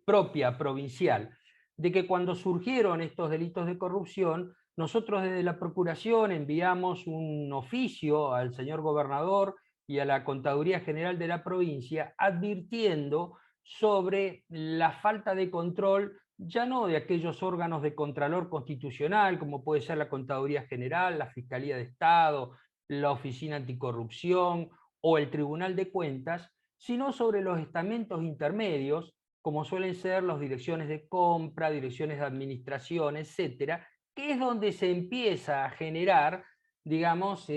propia, provincial, de que cuando surgieron estos delitos de corrupción, nosotros desde la Procuración enviamos un oficio al señor gobernador y a la Contaduría General de la provincia, advirtiendo sobre la falta de control, ya no de aquellos órganos de contralor constitucional, como puede ser la Contaduría General, la Fiscalía de Estado, la Oficina Anticorrupción o el Tribunal de Cuentas, sino sobre los estamentos intermedios, como suelen ser las direcciones de compra, direcciones de administración, etcétera, que es donde se empieza a generar, digamos,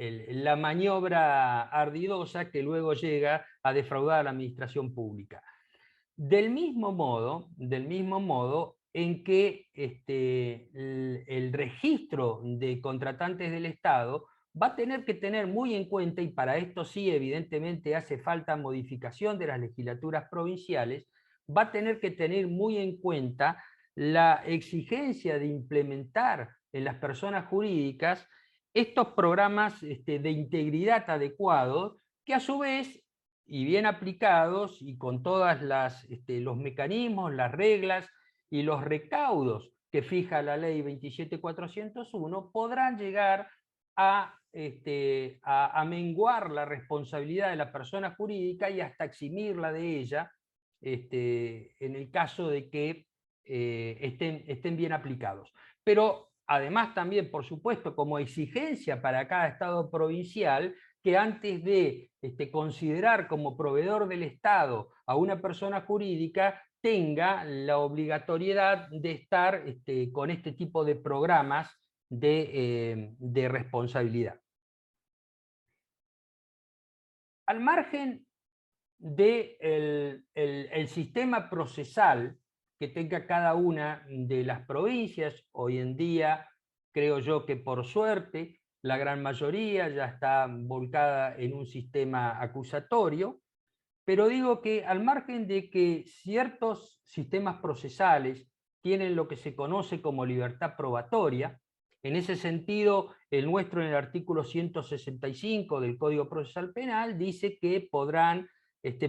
la maniobra ardidosa que luego llega a defraudar a la administración pública. Del mismo modo en que el registro de contratantes del Estado va a tener que tener muy en cuenta, y para esto sí evidentemente hace falta modificación de las legislaturas provinciales, va a tener que tener muy en cuenta la exigencia de implementar en las personas jurídicas estos programas de integridad adecuados, que a su vez, y bien aplicados, y con todos los mecanismos, las reglas y los recaudos que fija la ley 27401, podrán llegar a menguar la responsabilidad de la persona jurídica y hasta eximirla de ella, en el caso de que estén bien aplicados. Pero además también, por supuesto, como exigencia para cada Estado provincial, que antes de considerar como proveedor del Estado a una persona jurídica, tenga la obligatoriedad de estar con este tipo de programas de responsabilidad. Al margen del sistema procesal que tenga cada una de las provincias, hoy en día creo yo que por suerte la gran mayoría ya está volcada en un sistema acusatorio, pero digo que al margen de que ciertos sistemas procesales tienen lo que se conoce como libertad probatoria, en ese sentido el nuestro en el artículo 165 del Código Procesal Penal dice que podrán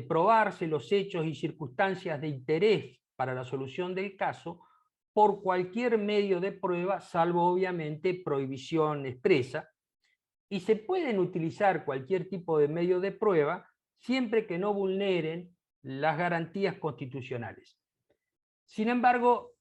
probarse los hechos y circunstancias de interés para la solución del caso por cualquier medio de prueba, salvo obviamente prohibición expresa, y se pueden utilizar cualquier tipo de medio de prueba siempre que no vulneren las garantías constitucionales. Sin embargo,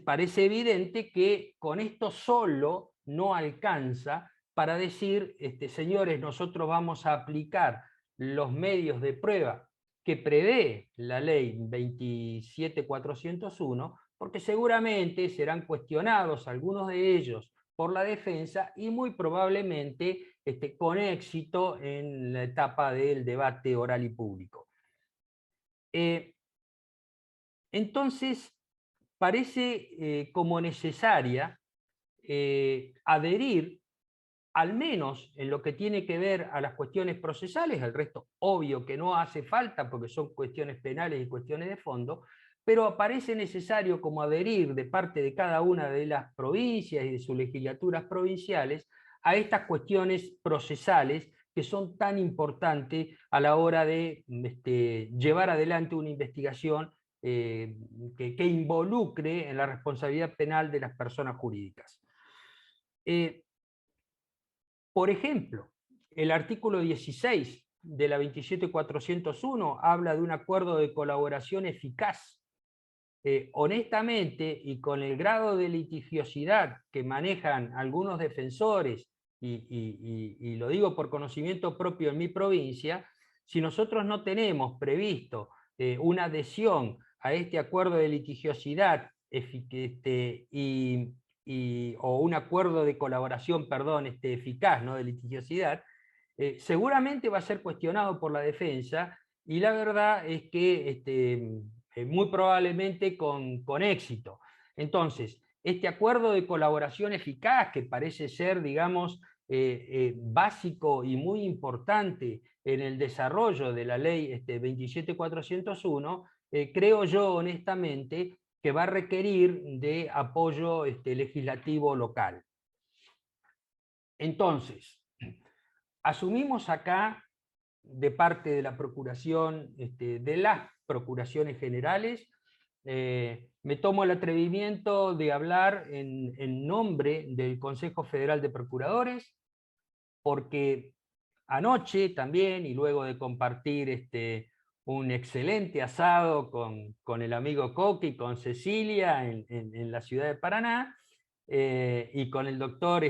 parece evidente que con esto solo no alcanza para decir, señores, nosotros vamos a aplicar los medios de prueba que prevé la ley 27401, porque seguramente serán cuestionados algunos de ellos por la defensa y muy probablemente con éxito en la etapa del debate oral y público. Entonces, parece como necesaria adherir, al menos en lo que tiene que ver a las cuestiones procesales, el resto obvio que no hace falta porque son cuestiones penales y cuestiones de fondo, pero parece necesario como adherir de parte de cada una de las provincias y de sus legislaturas provinciales a estas cuestiones procesales que son tan importantes a la hora de llevar adelante una investigación que involucre en la responsabilidad penal de las personas jurídicas. Por ejemplo, el artículo 16 de la 27401 habla de un acuerdo de colaboración eficaz. Honestamente, y con el grado de litigiosidad que manejan algunos defensores, y lo digo por conocimiento propio en mi provincia, si nosotros no tenemos previsto una adhesión a este acuerdo de litigiosidad o un acuerdo de colaboración, perdón, eficaz, no de litigiosidad, seguramente va a ser cuestionado por la defensa, y la verdad es que muy probablemente con éxito. Entonces, este acuerdo de colaboración eficaz, que parece ser, digamos, básico y muy importante en el desarrollo de la ley 27401, creo yo honestamente que va a requerir de apoyo legislativo local. Entonces, asumimos acá, de parte de la Procuración, de las Procuraciones Generales, me tomo el atrevimiento de hablar en nombre del Consejo Federal de Procuradores, porque anoche también, y luego de compartir un excelente asado con el amigo Coqui, con Cecilia en la ciudad de Paraná, y con el doctor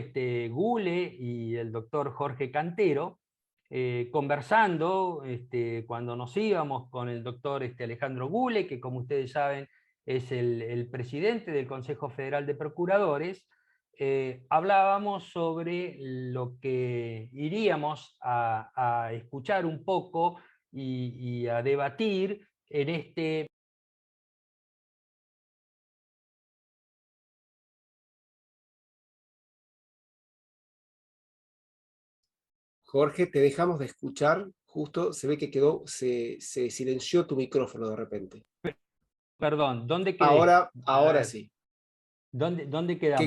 Gule y el doctor Jorge Cantero, conversando cuando nos íbamos con el doctor Alejandro Gule, que como ustedes saben es el presidente del Consejo Federal de Procuradores, hablábamos sobre lo que iríamos a escuchar un poco y a debatir en este... Jorge, te dejamos de escuchar, justo se ve que se silenció tu micrófono de repente. Perdón, ¿dónde quedé? Ahora sí. ¿Dónde Que quedamos?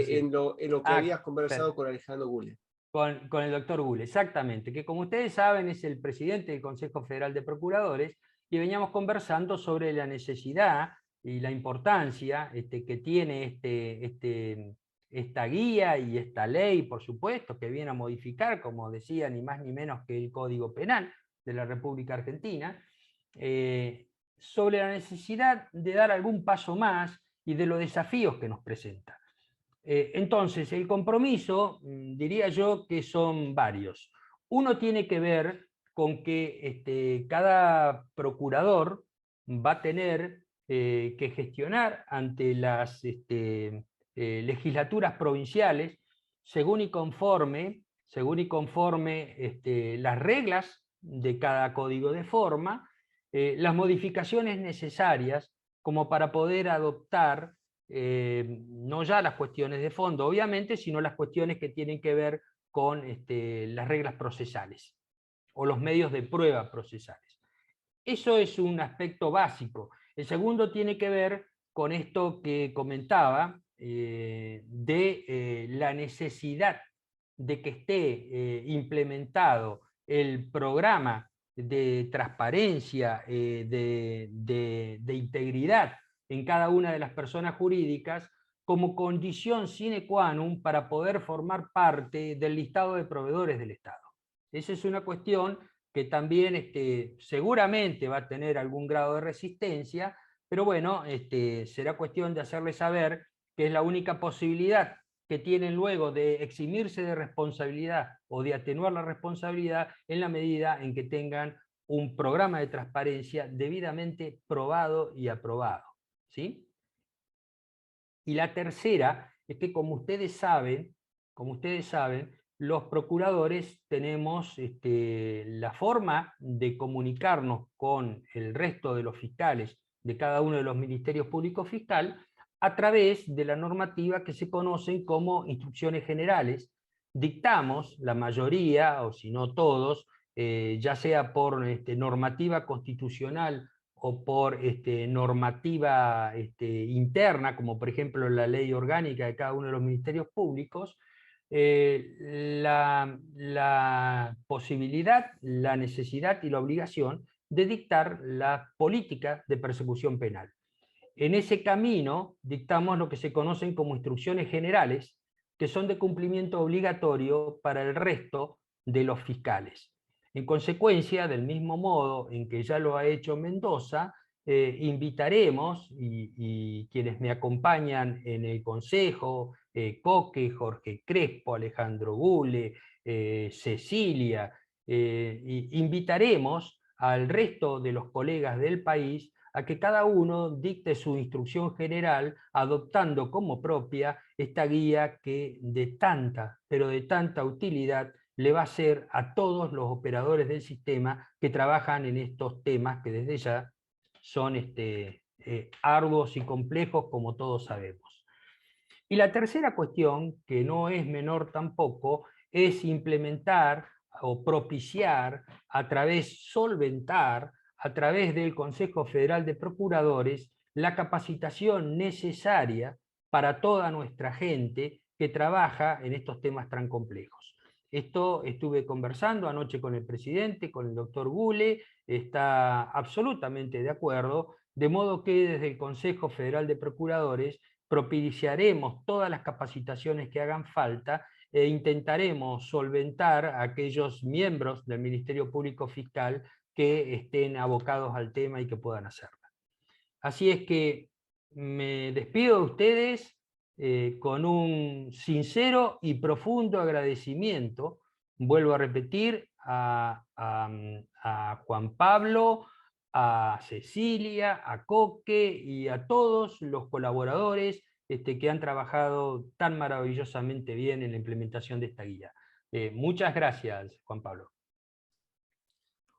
en lo que habías conversado perfecto. con Alejandro Gule. Con el doctor Gule, exactamente, que como ustedes saben es el presidente del Consejo Federal de Procuradores, y veníamos conversando sobre la necesidad y la importancia que tiene esta guía y esta ley, por supuesto, que viene a modificar, como decía, ni más ni menos que el Código Penal de la República Argentina, sobre la necesidad de dar algún paso más y de los desafíos que nos presenta. Entonces, el compromiso, diría yo que son varios. Uno tiene que ver con que cada procurador va a tener que gestionar ante las legislaturas provinciales, según y conforme las reglas de cada código de forma, las modificaciones necesarias como para poder adoptar no ya las cuestiones de fondo, obviamente, sino las cuestiones que tienen que ver con las reglas procesales o los medios de prueba procesales. Eso es un aspecto básico. El segundo tiene que ver con esto que comentaba, de la necesidad de que esté implementado el programa de transparencia, de integridad en cada una de las personas jurídicas, como condición sine qua non para poder formar parte del listado de proveedores del Estado. Esa es una cuestión que también seguramente va a tener algún grado de resistencia, pero bueno, será cuestión de hacerle saber que es la única posibilidad que tienen luego de eximirse de responsabilidad o de atenuar la responsabilidad en la medida en que tengan un programa de transparencia debidamente probado y aprobado. ¿Sí? Y la tercera es que, como ustedes saben, los procuradores tenemos la forma de comunicarnos con el resto de los fiscales de cada uno de los ministerios públicos fiscal a través de la normativa que se conocen como instrucciones generales. Dictamos la mayoría, o si no todos, ya sea por normativa constitucional o por normativa interna, como por ejemplo la ley orgánica de cada uno de los ministerios públicos, la posibilidad, la necesidad y la obligación de dictar la política de persecución penal. En ese camino dictamos lo que se conocen como instrucciones generales, que son de cumplimiento obligatorio para el resto de los fiscales. En consecuencia, del mismo modo en que ya lo ha hecho Mendoza, invitaremos, y quienes me acompañan en el Consejo, Coque, Jorge Crespo, Alejandro Gule, Cecilia, invitaremos al resto de los colegas del país a que cada uno dicte su instrucción general, adoptando como propia esta guía que de tanta, pero de tanta utilidad le va a ser a todos los operadores del sistema que trabajan en estos temas que desde ya son arduos y complejos, como todos sabemos. Y la tercera cuestión, que no es menor tampoco, es implementar o propiciar, solventar, a través del Consejo Federal de Procuradores, la capacitación necesaria para toda nuestra gente que trabaja en estos temas tan complejos. Esto estuve conversando anoche con el presidente, con el doctor Gule, está absolutamente de acuerdo, de modo que desde el Consejo Federal de Procuradores propiciaremos todas las capacitaciones que hagan falta e intentaremos solventar a aquellos miembros del Ministerio Público Fiscal que estén abocados al tema y que puedan hacerlo. Así es que me despido de ustedes con un sincero y profundo agradecimiento, vuelvo a repetir, a Juan Pablo, a Cecilia, a Coque y a todos los colaboradores que han trabajado tan maravillosamente bien en la implementación de esta guía. Muchas gracias, Juan Pablo.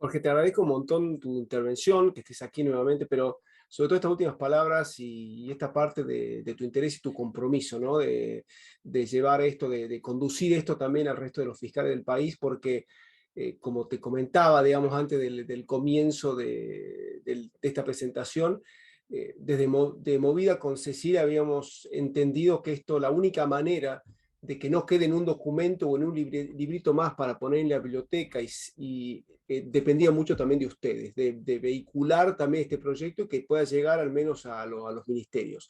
Jorge, te agradezco un montón tu intervención, que estés aquí nuevamente, pero sobre todo estas últimas palabras y esta parte de tu interés y tu compromiso, ¿no? de llevar esto, de conducir esto también al resto de los fiscales del país, porque como te comentaba, digamos, antes del comienzo de esta presentación, de Movida con Cecilia habíamos entendido que esto, la única manera de que no quede en un documento o en un librito más para poner en la biblioteca y dependía mucho también de ustedes, de vehicular también este proyecto y que pueda llegar al menos a los ministerios.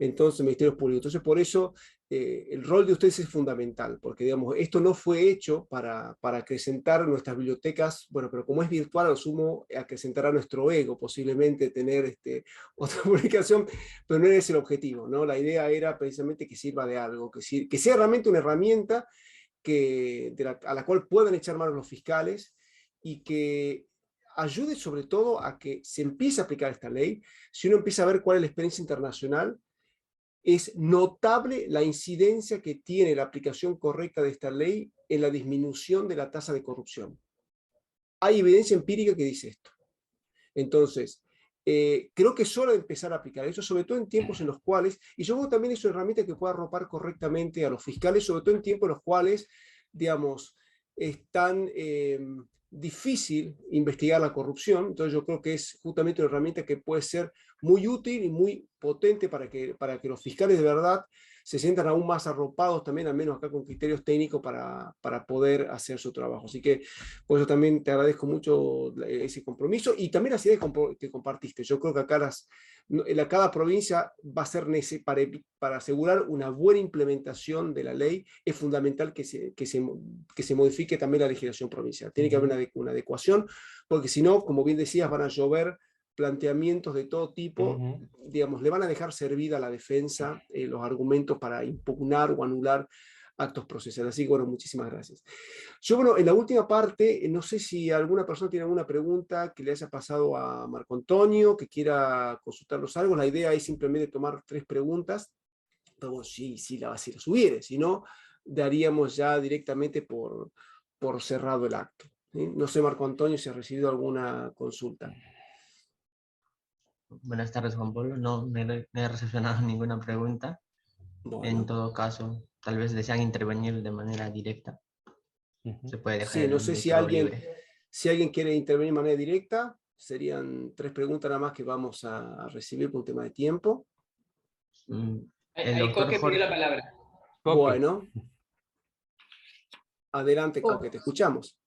Entonces, ministerios públicos. Entonces, por eso el rol de ustedes es fundamental, porque digamos, esto no fue hecho para acrecentar nuestras bibliotecas, bueno, pero como es virtual, lo sumo acrecentará nuestro ego, posiblemente tener otra publicación, pero no era ese el objetivo, ¿no? La idea era precisamente que sirva de algo, que sea realmente una herramienta a la cual puedan echar mano los fiscales y que ayude sobre todo a que se empiece a aplicar esta ley. Si uno empieza a ver cuál es la experiencia internacional, es notable la incidencia que tiene la aplicación correcta de esta ley en la disminución de la tasa de corrupción. Hay evidencia empírica que dice esto. Entonces, creo que es hora de empezar a aplicar eso, sobre todo en tiempos en los cuales, y yo creo que también es una herramienta que pueda arropar correctamente a los fiscales, sobre todo en tiempos en los cuales, digamos, es tan difícil investigar la corrupción. Entonces yo creo que es justamente una herramienta que puede ser muy útil y muy potente para que los fiscales de verdad se sientan aún más arropados también, al menos acá con criterios técnicos para poder hacer su trabajo. Así que por eso también te agradezco mucho ese compromiso y también las ideas que compartiste. Yo creo que acá cada provincia va a ser para asegurar una buena implementación de la ley, es fundamental que se modifique también la legislación provincial. Tiene que haber una adecuación, porque si no, como bien decías, van a llover planteamientos de todo tipo, digamos, le van a dejar servida a la defensa los argumentos para impugnar o anular actos procesales. Así que, bueno, muchísimas gracias. Yo, bueno, en la última parte, no sé si alguna persona tiene alguna pregunta que le haya pasado a Marco Antonio, que quiera consultarnos algo. La idea es simplemente tomar 3 preguntas, pero bueno, sí, la vas a ir a subir, si no, daríamos ya directamente por cerrado el acto. ¿Sí? No sé, Marco Antonio, si ha recibido alguna consulta. Buenas tardes, Juan Pablo. No he recepcionado ninguna pregunta. Bueno. En todo caso, tal vez desean intervenir de manera directa. Se puede dejar no sé si alguien quiere intervenir de manera directa. Serían 3 preguntas nada más que vamos a recibir por un tema de tiempo. El doctor Jorge pidió la palabra. Bueno. Adelante, Cauque, te escuchamos.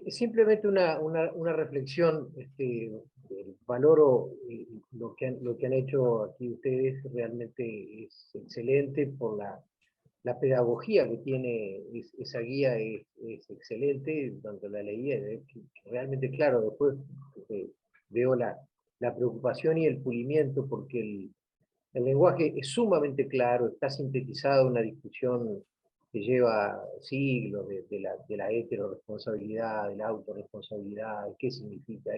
Simplemente una reflexión, valoro lo que han hecho aquí ustedes, realmente es excelente por la pedagogía que tiene esa guía, es excelente, cuando la leía, realmente claro, después veo la preocupación y el pulimiento, porque el lenguaje es sumamente claro, está sintetizado en una discusión que lleva siglos de la heteroresponsabilidad, de la autorresponsabilidad, qué significa.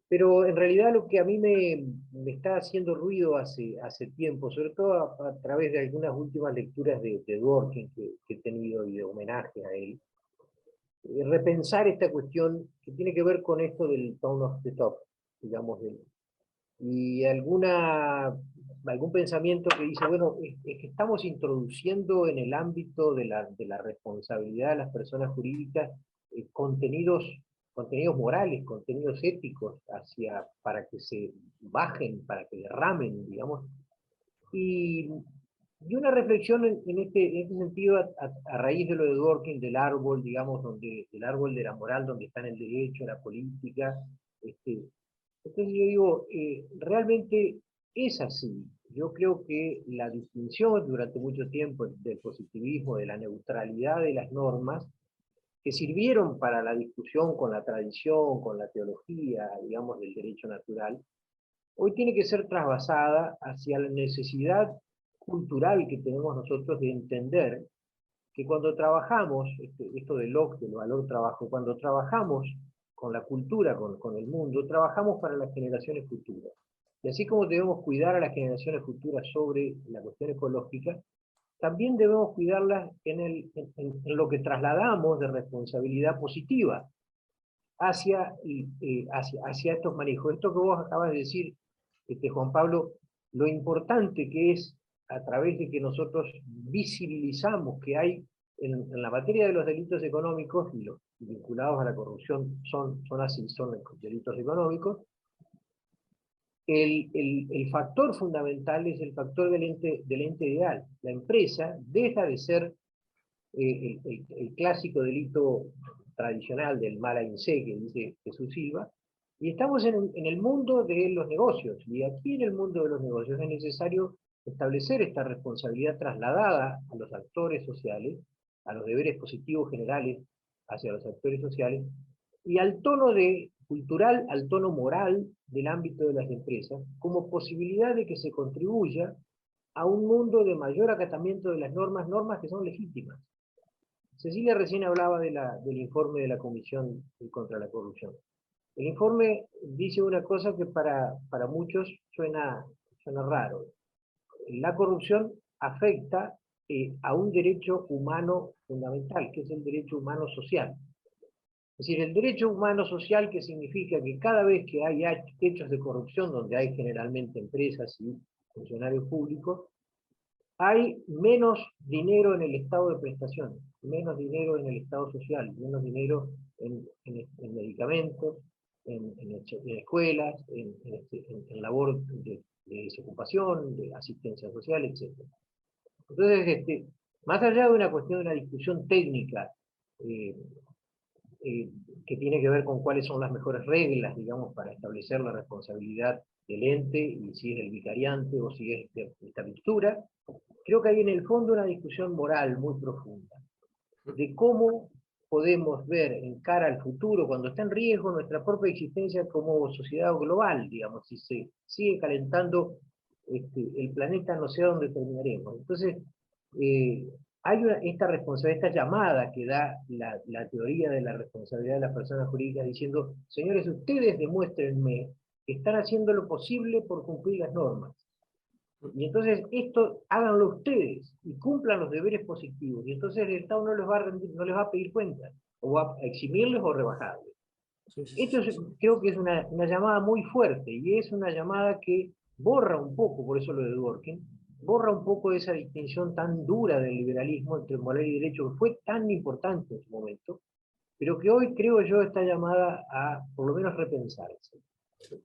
Pero en realidad lo que a mí me está haciendo ruido hace tiempo, sobre todo a través de algunas últimas lecturas de Dworkin que he tenido y de homenaje a él, repensar esta cuestión que tiene que ver con esto del tone of the top, digamos, y algún pensamiento que dice, bueno, es que estamos introduciendo en el ámbito de la responsabilidad de las personas jurídicas contenidos morales, contenidos éticos, para que se bajen, para que derramen, digamos. Y una reflexión en este sentido, a raíz de lo de Dworkin, del árbol, digamos, del árbol de la moral, donde están el derecho, la política. Entonces yo digo, realmente es así. Yo creo que la distinción durante mucho tiempo del positivismo, de la neutralidad de las normas, que sirvieron para la discusión con la tradición, con la teología, digamos, del derecho natural, hoy tiene que ser trasvasada hacia la necesidad cultural que tenemos nosotros de entender que cuando trabajamos, esto del Locke, del valor trabajo, cuando trabajamos con la cultura, con el mundo, trabajamos para las generaciones futuras. Y así como debemos cuidar a las generaciones futuras sobre la cuestión ecológica, también debemos cuidarlas en lo que trasladamos de responsabilidad positiva hacia estos manejos. Esto que vos acabas de decir, Juan Pablo, lo importante que es a través de que nosotros visibilizamos que hay en la materia de los delitos económicos, y los vinculados a la corrupción son delitos económicos, el factor fundamental es el factor del ente ideal. La empresa deja de ser el clásico delito tradicional del mala in se, que dice Jesús Silva, y estamos en el mundo de los negocios, y aquí en el mundo de los negocios es necesario establecer esta responsabilidad trasladada a los actores sociales, a los deberes positivos generales hacia los actores sociales, y al tono cultural, al tono moral del ámbito de las empresas, como posibilidad de que se contribuya a un mundo de mayor acatamiento de las normas que son legítimas. Cecilia recién hablaba del informe de la Comisión contra la Corrupción. El informe dice una cosa que para muchos suena raro. La corrupción afecta a un derecho humano fundamental, que es el derecho humano social. Es decir, el derecho humano social, que significa que cada vez que hay hechos de corrupción, donde hay generalmente empresas y funcionarios públicos, hay menos dinero en el estado de prestación, menos dinero en el estado social, menos dinero en medicamentos, en escuelas, en labor de desocupación, de asistencia social, etc. Entonces, más allá de una cuestión de una discusión técnica, que tiene que ver con cuáles son las mejores reglas, digamos, para establecer la responsabilidad del ente, y si es el vicariante o si es esta mixtura, creo que hay en el fondo una discusión moral muy profunda, de cómo podemos ver en cara al futuro, cuando está en riesgo nuestra propia existencia como sociedad global, digamos, si se sigue calentando el planeta, no sé a dónde terminaremos. Entonces, hay esta responsabilidad, esta llamada que da la teoría de la responsabilidad de las personas jurídicas, diciendo, señores, ustedes demuéstrenme que están haciendo lo posible por cumplir las normas. Y entonces esto háganlo ustedes y cumplan los deberes positivos. Y entonces el Estado no les va a pedir cuentas, o va a eximirles o rebajarles. Esto creo que es una llamada muy fuerte, y es una llamada que borra un poco, por eso lo de Dworkin, borra un poco esa distinción tan dura del liberalismo entre moral y derecho, que fue tan importante en su momento, pero que hoy creo yo está llamada a por lo menos repensarse.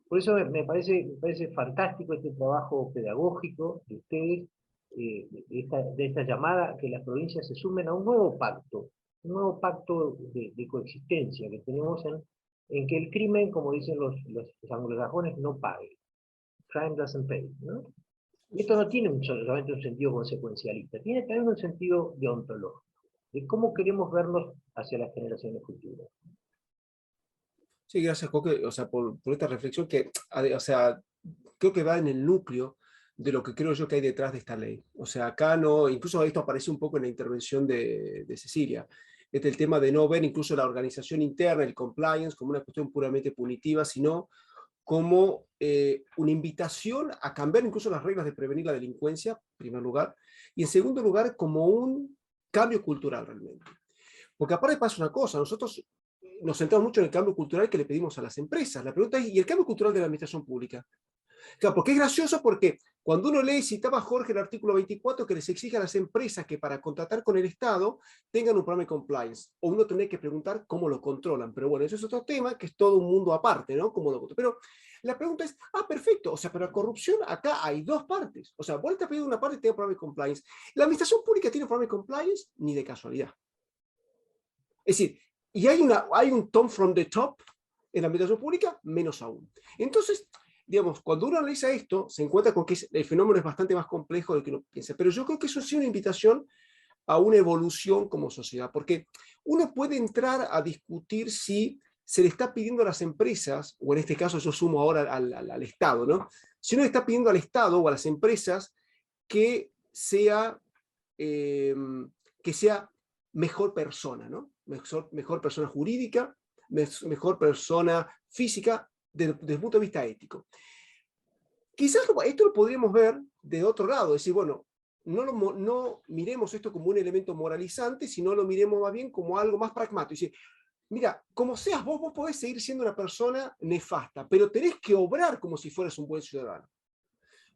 Por eso me parece fantástico este trabajo pedagógico de ustedes, de esta llamada, que las provincias se sumen a un nuevo pacto un nuevo pacto de coexistencia que tenemos en que el crimen, como dicen los anglosajones, no pague. Crime doesn't pay, ¿no? Y esto no tiene solamente un sentido consecuencialista, tiene también un sentido deontológico, de cómo queremos vernos hacia las generaciones futuras. Sí, gracias, Coque, o sea, por esta reflexión que, o sea, creo que va en el núcleo de lo que creo yo que hay detrás de esta ley. O sea, acá no, incluso esto aparece un poco en la intervención de Cecilia, es el tema de no ver incluso la organización interna, el compliance, como una cuestión puramente punitiva, sino como una invitación a cambiar incluso las reglas de prevenir la delincuencia, en primer lugar, y en segundo lugar, como un cambio cultural realmente. Porque aparte pasa una cosa, nosotros nos centramos mucho en el cambio cultural que le pedimos a las empresas. La pregunta es, ¿y el cambio cultural de la administración pública? Claro, porque es gracioso porque cuando uno lee, citaba Jorge el artículo 24, que les exige a las empresas que para contratar con el Estado tengan un programa de compliance, o uno tendría que preguntar cómo lo controlan, pero bueno, eso es otro tema que es todo un mundo aparte, ¿no? ¿Cómo lo controlan? Pero la pregunta es, perfecto, o sea, pero la corrupción acá hay dos partes, o sea, vos le estás pidiendo una parte y tiene un programa de compliance. ¿La administración pública tiene un programa de compliance? Ni de casualidad. Es decir, y hay un tone from the top en la administración pública, menos aún. Entonces, digamos, cuando uno analiza esto, se encuentra con que el fenómeno es bastante más complejo de lo que uno piensa. Pero yo creo que eso sí es una invitación a una evolución como sociedad, porque uno puede entrar a discutir si se le está pidiendo a las empresas, o en este caso yo sumo ahora al Estado, ¿no? Si uno le está pidiendo al Estado o a las empresas que sea mejor persona, ¿no? Mejor persona jurídica, mejor persona física, desde el punto de vista ético. Quizás esto lo podríamos ver de otro lado, es decir, bueno, no miremos esto como un elemento moralizante, sino lo miremos más bien como algo más pragmático. Es decir, mira, como seas vos podés seguir siendo una persona nefasta, pero tenés que obrar como si fueras un buen ciudadano.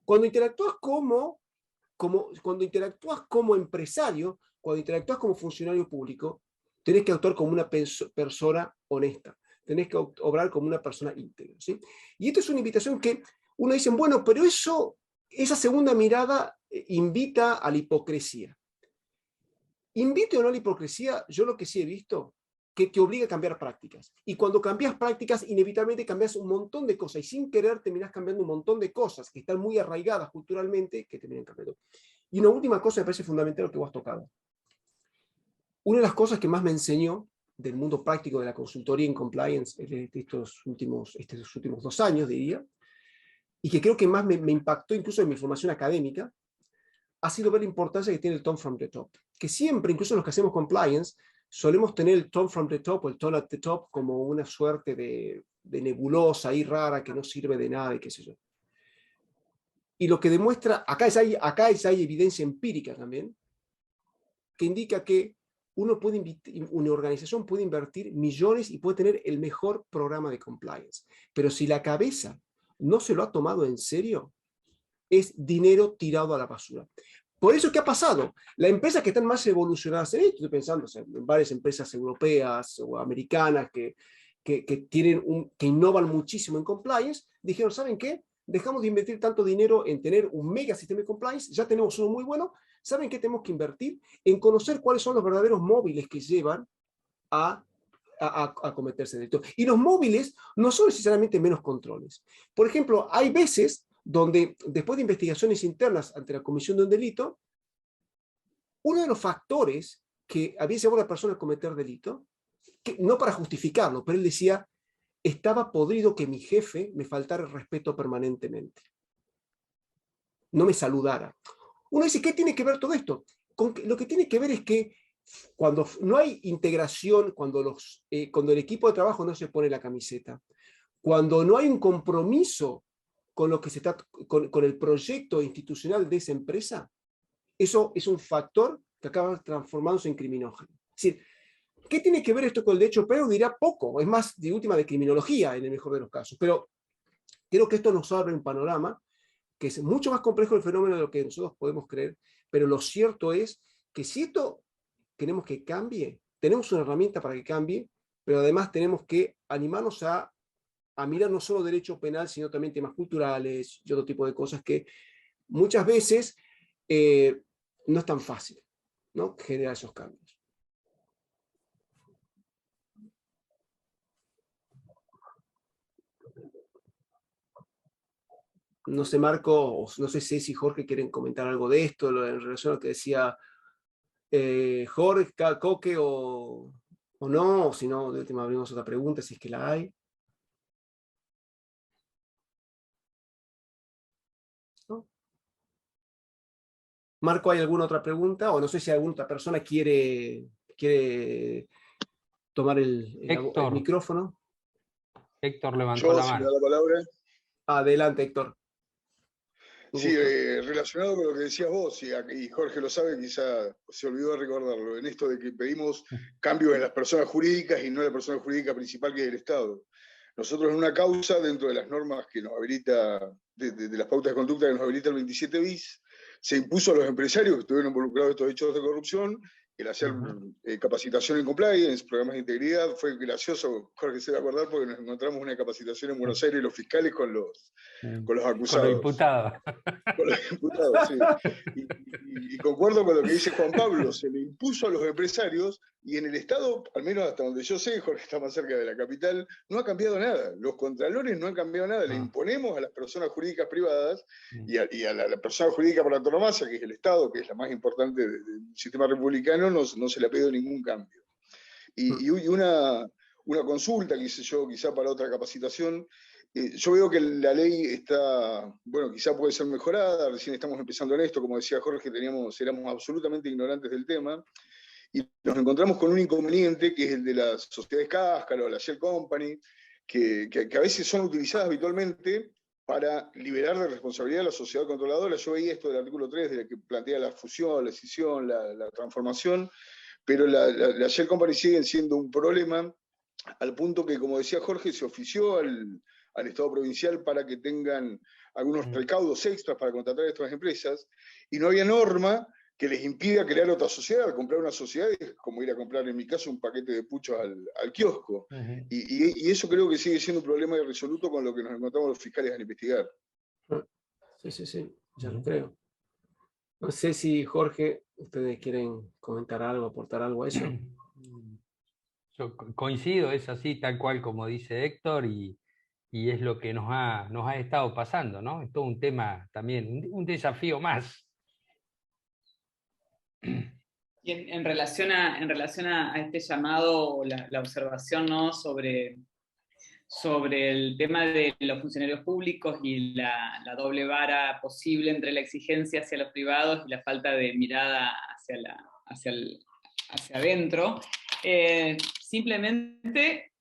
Cuando interactúas cuando interactúas como empresario, cuando interactúas como funcionario público, tenés que actuar como una persona honesta, tenés que obrar como una persona íntegra, ¿sí? Y esto es una invitación que uno dice, bueno, pero esa segunda mirada invita a la hipocresía. Invite o no a la hipocresía, yo lo que sí he visto, que te obliga a cambiar prácticas. Y cuando cambias prácticas, inevitablemente cambias un montón de cosas, y sin querer terminás cambiando un montón de cosas que están muy arraigadas culturalmente, que terminan cambiando. Y una última cosa me parece fundamental lo que vos has tocado. Una de las cosas que más me enseñó del mundo práctico de la consultoría en compliance estos últimos 2 años, diría, y que creo que más me impactó incluso en mi formación académica, ha sido ver la importancia que tiene el tone from the top. Que siempre, incluso los que hacemos compliance, solemos tener el tone from the top o el tone at the top como una suerte de nebulosa ahí rara que no sirve de nada y qué sé yo. Y lo que demuestra, acá hay evidencia empírica también, que indica que una organización puede invertir millones y puede tener el mejor programa de compliance. Pero si la cabeza no se lo ha tomado en serio, es dinero tirado a la basura. Por eso, ¿qué ha pasado? Las empresas que están más evolucionadas en esto, estoy pensando en varias empresas europeas o americanas que innovan muchísimo en compliance, dijeron, ¿saben qué? Dejamos de invertir tanto dinero en tener un mega sistema de compliance, ya tenemos uno muy bueno, ¿saben qué tenemos que invertir? En conocer cuáles son los verdaderos móviles que llevan a cometerse delitos. Y los móviles no son necesariamente menos controles. Por ejemplo, hay veces donde después de investigaciones internas ante la comisión de un delito, uno de los factores que había llevado a la persona a cometer delito, que, no para justificarlo, pero él decía, estaba podrido que mi jefe me faltara el respeto permanentemente. No me saludara. Uno dice, ¿qué tiene que ver todo esto? Lo que tiene que ver es que cuando no hay integración, cuando el equipo de trabajo no se pone la camiseta, cuando no hay un compromiso con lo que con el proyecto institucional de esa empresa, eso es un factor que acaba transformándose en criminógeno. Es decir, ¿qué tiene que ver esto con el derecho penal? Dirá poco, es más de última de criminología en el mejor de los casos, pero creo que esto nos abre un panorama que es mucho más complejo el fenómeno de lo que nosotros podemos creer, pero lo cierto es que si esto queremos que cambie, tenemos una herramienta para que cambie, pero además tenemos que animarnos a mirar no solo derecho penal, sino también temas culturales y otro tipo de cosas que muchas veces no es tan fácil, ¿no?, generar esos cambios. No sé, Marco, o no sé si Jorge quieren comentar algo de esto, en relación a lo que decía Jorge, Coque, o no, o si no, de última abrimos otra pregunta, si es que la hay. ¿No? Marco, ¿hay alguna otra pregunta? O no sé si alguna otra persona quiere tomar el micrófono. Héctor levantó la Si me mano. da la palabra. Adelante, Héctor. Sí, relacionado con lo que decías vos, y Jorge lo sabe, quizá se olvidó de recordarlo, en esto de que pedimos cambios en las personas jurídicas y no en la persona jurídica principal, que es el Estado. Nosotros en una causa, dentro de las normas que nos habilita, de las pautas de conducta que nos habilita el 27 bis, se impuso a los empresarios que estuvieron involucrados en estos hechos de corrupción el hacer capacitación en compliance, programas de integridad. Fue gracioso, Jorge se va a acordar, porque nos encontramos una capacitación en Buenos Aires, los fiscales con los acusados. Con los imputados. Con los imputados, sí. Y concuerdo con lo que dice Juan Pablo, se le impuso a los empresarios, y en el Estado, al menos hasta donde yo sé, Jorge está más cerca de la capital, no ha cambiado nada. Los contralores no han cambiado nada. Le imponemos a las personas jurídicas privadas y a la persona jurídica por antonomasia, que es el Estado, que es la más importante del sistema republicano, no se le ha pedido ningún cambio. Y una consulta que hice yo, quizá para otra capacitación. Yo veo que la ley está, bueno, quizá puede ser mejorada, recién estamos empezando en esto, como decía Jorge, éramos absolutamente ignorantes del tema, y nos encontramos con un inconveniente, que es el de las sociedades cáscara o la shell company, que a veces son utilizadas habitualmente para liberar de responsabilidad a la sociedad controladora. Yo veía esto del artículo 3, de la que plantea la fusión, la escisión, la transformación, pero la shell company siguen siendo un problema, al punto que, como decía Jorge, se ofició al Estado provincial para que tengan algunos recaudos extras para contratar a estas empresas, y no había norma que les impida crear otra sociedad. Comprar una sociedad es como ir a comprar, en mi caso, un paquete de puchos al kiosco. Y eso creo que sigue siendo un problema irresoluto con lo que nos encontramos los fiscales al investigar. Sí, ya lo creo. No sé si, Jorge, ustedes quieren comentar algo, aportar algo a eso. Yo coincido, es así, tal cual como dice Héctor, y es lo que nos ha estado pasando, ¿no? Es todo un tema también, un desafío más. Y en relación a este llamado, la observación, ¿no?, sobre el tema de los funcionarios públicos y la doble vara posible entre la exigencia hacia los privados y la falta de mirada hacia adentro, simplemente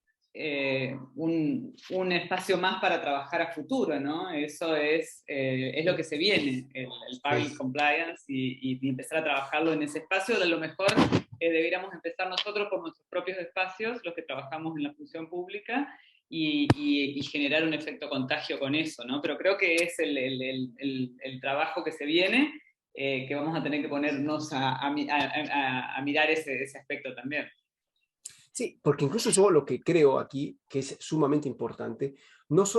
un espacio más para trabajar a futuro, ¿no? Eso es lo que se viene, el public compliance, y empezar a trabajarlo en ese espacio. A lo mejor deberíamos empezar nosotros por nuestros propios espacios, los que trabajamos en la función pública, y generar un efecto contagio con eso, ¿no? Pero creo que es el trabajo que se viene, que vamos a tener que ponernos a mirar ese aspecto también. Sí, porque incluso yo lo que creo aquí, que es sumamente importante,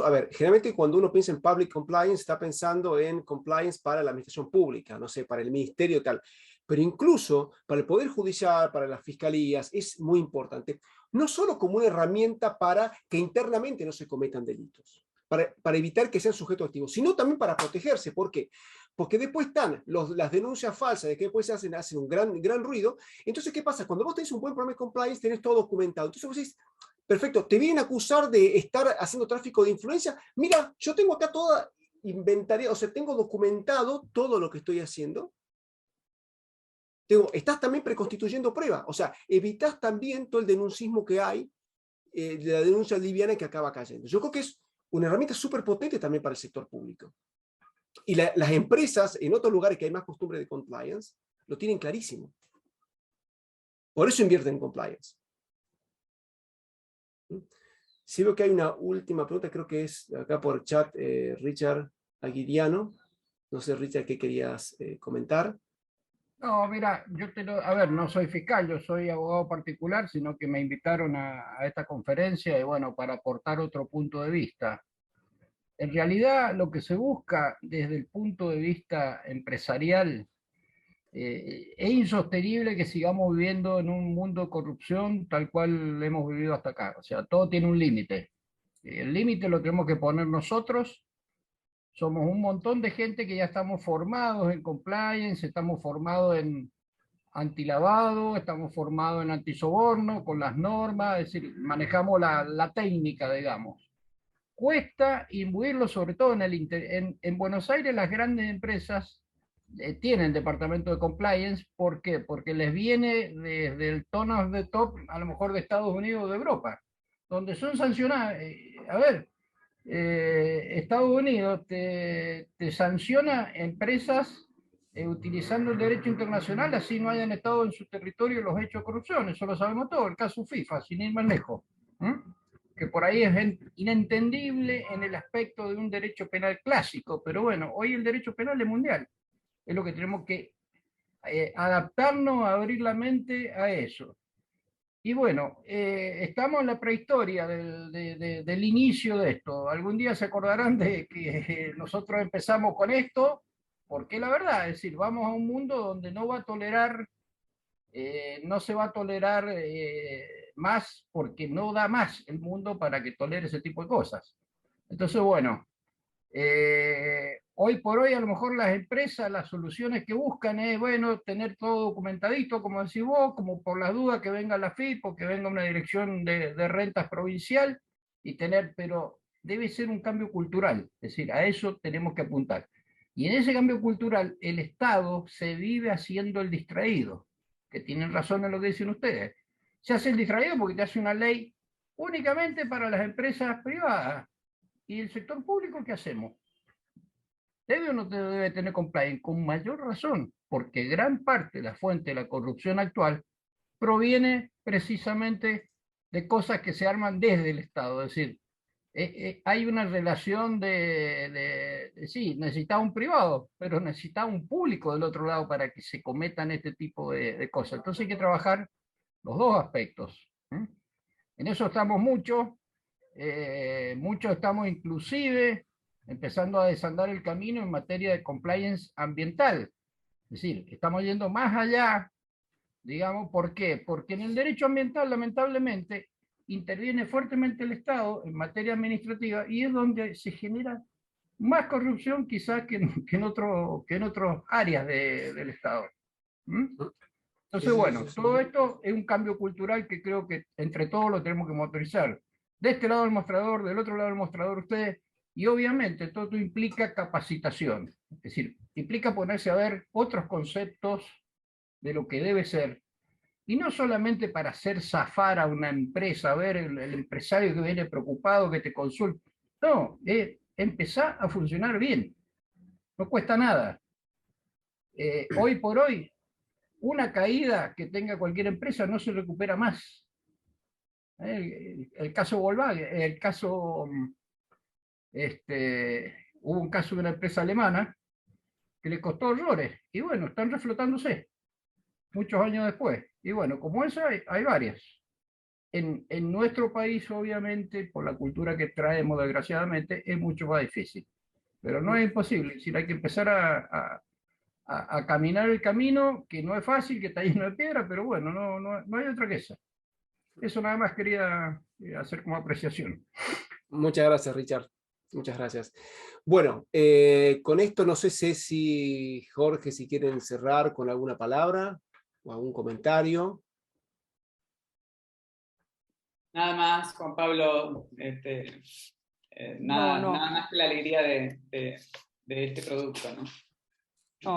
a ver, generalmente cuando uno piensa en public compliance, está pensando en compliance para la administración pública, no sé, para el ministerio y tal, pero incluso para el Poder Judicial, para las fiscalías, es muy importante, no solo como una herramienta para que internamente no se cometan delitos, para evitar que sean sujetos activos, sino también para protegerse. ¿Por qué? Porque después están las denuncias falsas, de que después hacen un gran ruido. Entonces, ¿qué pasa? Cuando vos tenés un buen programa de compliance, tenés todo documentado. Entonces vos decís, perfecto, te vienen a acusar de estar haciendo tráfico de influencia. Mira, yo tengo acá toda inventaria, o sea, tengo documentado todo lo que estoy haciendo. Estás también preconstituyendo prueba, o sea, evitas también todo el denuncismo que hay, de la denuncia liviana que acaba cayendo. Yo creo que es una herramienta súper potente también para el sector público. Y las empresas, en otros lugares que hay más costumbre de compliance, lo tienen clarísimo. Por eso invierten en compliance. Sí veo que hay una última pregunta, creo que es acá por chat, Richard Aguiriano. No sé, Richard, ¿qué querías comentar? No, mira, a ver, no soy fiscal, yo soy abogado particular, sino que me invitaron a esta conferencia y bueno, para aportar otro punto de vista. En realidad, lo que se busca desde el punto de vista empresarial, es insostenible que sigamos viviendo en un mundo de corrupción tal cual hemos vivido hasta acá. O sea, todo tiene un límite. El límite lo tenemos que poner nosotros, somos un montón de gente que ya estamos formados en compliance, estamos formados en antilavado, estamos formados en antisoborno, con las normas, es decir, manejamos la técnica, digamos. Cuesta imbuirlo, sobre todo en Buenos Aires, las grandes empresas tienen departamento de compliance. ¿Por qué? Porque les viene desde el tono de top, a lo mejor de Estados Unidos o de Europa, donde son sancionadas. A ver, Estados Unidos te sanciona empresas utilizando el derecho internacional, así no hayan estado en su territorio los hechos de corrupción. Eso lo sabemos todo, el caso FIFA, sin ir más lejos. Que por ahí es inentendible en el aspecto de un derecho penal clásico, pero bueno, hoy el derecho penal es mundial. Es lo que tenemos que adaptarnos, a abrir la mente a eso. Y bueno, estamos en la prehistoria del inicio de esto. Algún día se acordarán de que nosotros empezamos con esto, porque la verdad, es decir, vamos a un mundo donde no va a tolerar, no se va a tolerar más, porque no da más el mundo para que tolere ese tipo de cosas. Entonces, bueno, hoy por hoy a lo mejor las empresas, las soluciones que buscan es, bueno, tener todo documentadito, como decís vos, como por las dudas que venga la FIP o que venga una dirección de rentas provincial, y tener, pero debe ser un cambio cultural, es decir, a eso tenemos que apuntar. Y en ese cambio cultural, el Estado se vive haciendo el distraído, que tienen razón en lo que dicen ustedes. Se hace el distraído porque te hace una ley únicamente para las empresas privadas. ¿Y el sector público qué hacemos? ¿Debe o no debe tener compliance? Con mayor razón, porque gran parte de la fuente de la corrupción actual proviene precisamente de cosas que se arman desde el Estado. Es decir, hay una relación sí, necesita un privado, pero necesita un público del otro lado para que se cometan este tipo de cosas. Entonces hay que trabajar los dos aspectos. En eso estamos muchos estamos inclusive empezando a desandar el camino en materia de compliance ambiental. Es decir, estamos yendo más allá, digamos, ¿por qué? Porque en el derecho ambiental, lamentablemente, interviene fuertemente el Estado en materia administrativa y es donde se genera más corrupción quizás que en otras áreas del Estado. Entonces, bueno, todo esto es un cambio cultural que creo que entre todos lo tenemos que motorizar. De este lado del mostrador, del otro lado del mostrador ustedes, y obviamente todo esto implica capacitación, es decir, implica ponerse a ver otros conceptos de lo que debe ser, y no solamente para hacer zafar a una empresa, a ver el empresario que viene preocupado, que te consulta, no, empezar a funcionar bien, no cuesta nada. Hoy por hoy, una caída que tenga cualquier empresa no se recupera más. El caso Volkswagen, hubo un caso de una empresa alemana que le costó horrores, y bueno, están reflotándose muchos años después. Y bueno, como esa hay varias. En nuestro país, obviamente, por la cultura que traemos, desgraciadamente, es mucho más difícil. Pero no es imposible, es decir, hay que empezar a caminar el camino, que no es fácil, que está lleno de piedra, pero bueno, no hay otra que esa. Eso nada más quería hacer como apreciación. Muchas gracias, Richard. Muchas gracias. Bueno, con esto no sé si Jorge, si quieren cerrar con alguna palabra o algún comentario. Nada más, Juan Pablo, nada más que la alegría de este producto, ¿no?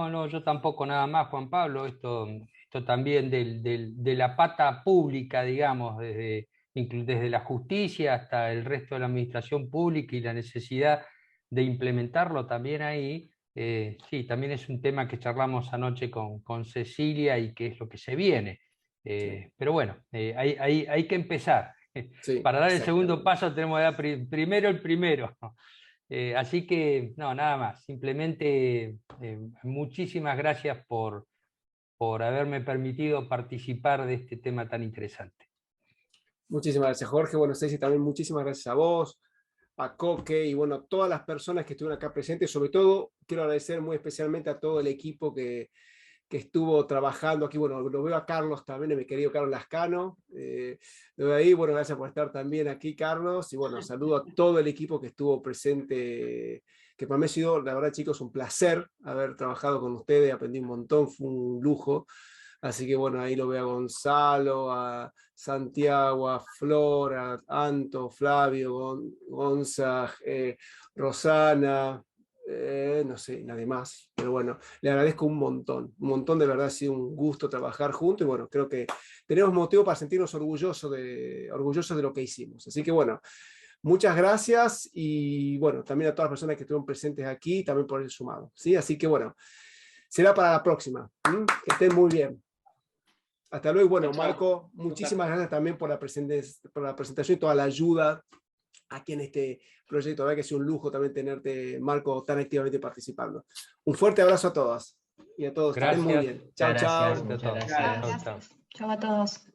No, yo tampoco nada más, Juan Pablo. Esto también de la pata pública, digamos, desde la justicia hasta el resto de la administración pública y la necesidad de implementarlo también ahí. Sí, también es un tema que charlamos anoche con Cecilia y que es lo que se viene. Pero bueno, hay que empezar. Sí, para dar el segundo paso tenemos que dar primero el primero. Así que, no, nada más. Simplemente muchísimas gracias por haberme permitido participar de este tema tan interesante. Muchísimas gracias, Jorge. Bueno, Ceci, también muchísimas gracias a vos, a Coque y bueno, a todas las personas que estuvieron acá presentes. Sobre todo, quiero agradecer muy especialmente a todo el equipo que estuvo trabajando aquí. Bueno, lo veo a Carlos también, mi querido Carlos Lascano. Lo veo ahí, bueno, gracias por estar también aquí, Carlos. Y bueno, saludo a todo el equipo que estuvo presente que para mí ha sido, la verdad chicos, un placer haber trabajado con ustedes, aprendí un montón, fue un lujo. Así que bueno, ahí lo veo a Gonzalo, a Santiago, a Flor, a Anto, Flavio, Gonza, Rosana, no sé, nadie más. Pero bueno, le agradezco un montón de verdad, ha sido un gusto trabajar juntos y bueno, creo que tenemos motivo para sentirnos orgullosos de lo que hicimos. Así que bueno, muchas gracias y bueno, también a todas las personas que estuvieron presentes aquí, también por el sumado. ¿Sí? Así que bueno, será para la próxima. Que estén muy bien. Hasta luego. Bueno, Marco, muchísimas gracias también por la presentación y toda la ayuda aquí en este proyecto. La verdad que ha sido un lujo también tenerte, Marco, tan activamente participando. Un fuerte abrazo a todas y a todos. Que estén muy bien. Chao, chao. Muchas gracias. Chao a todos.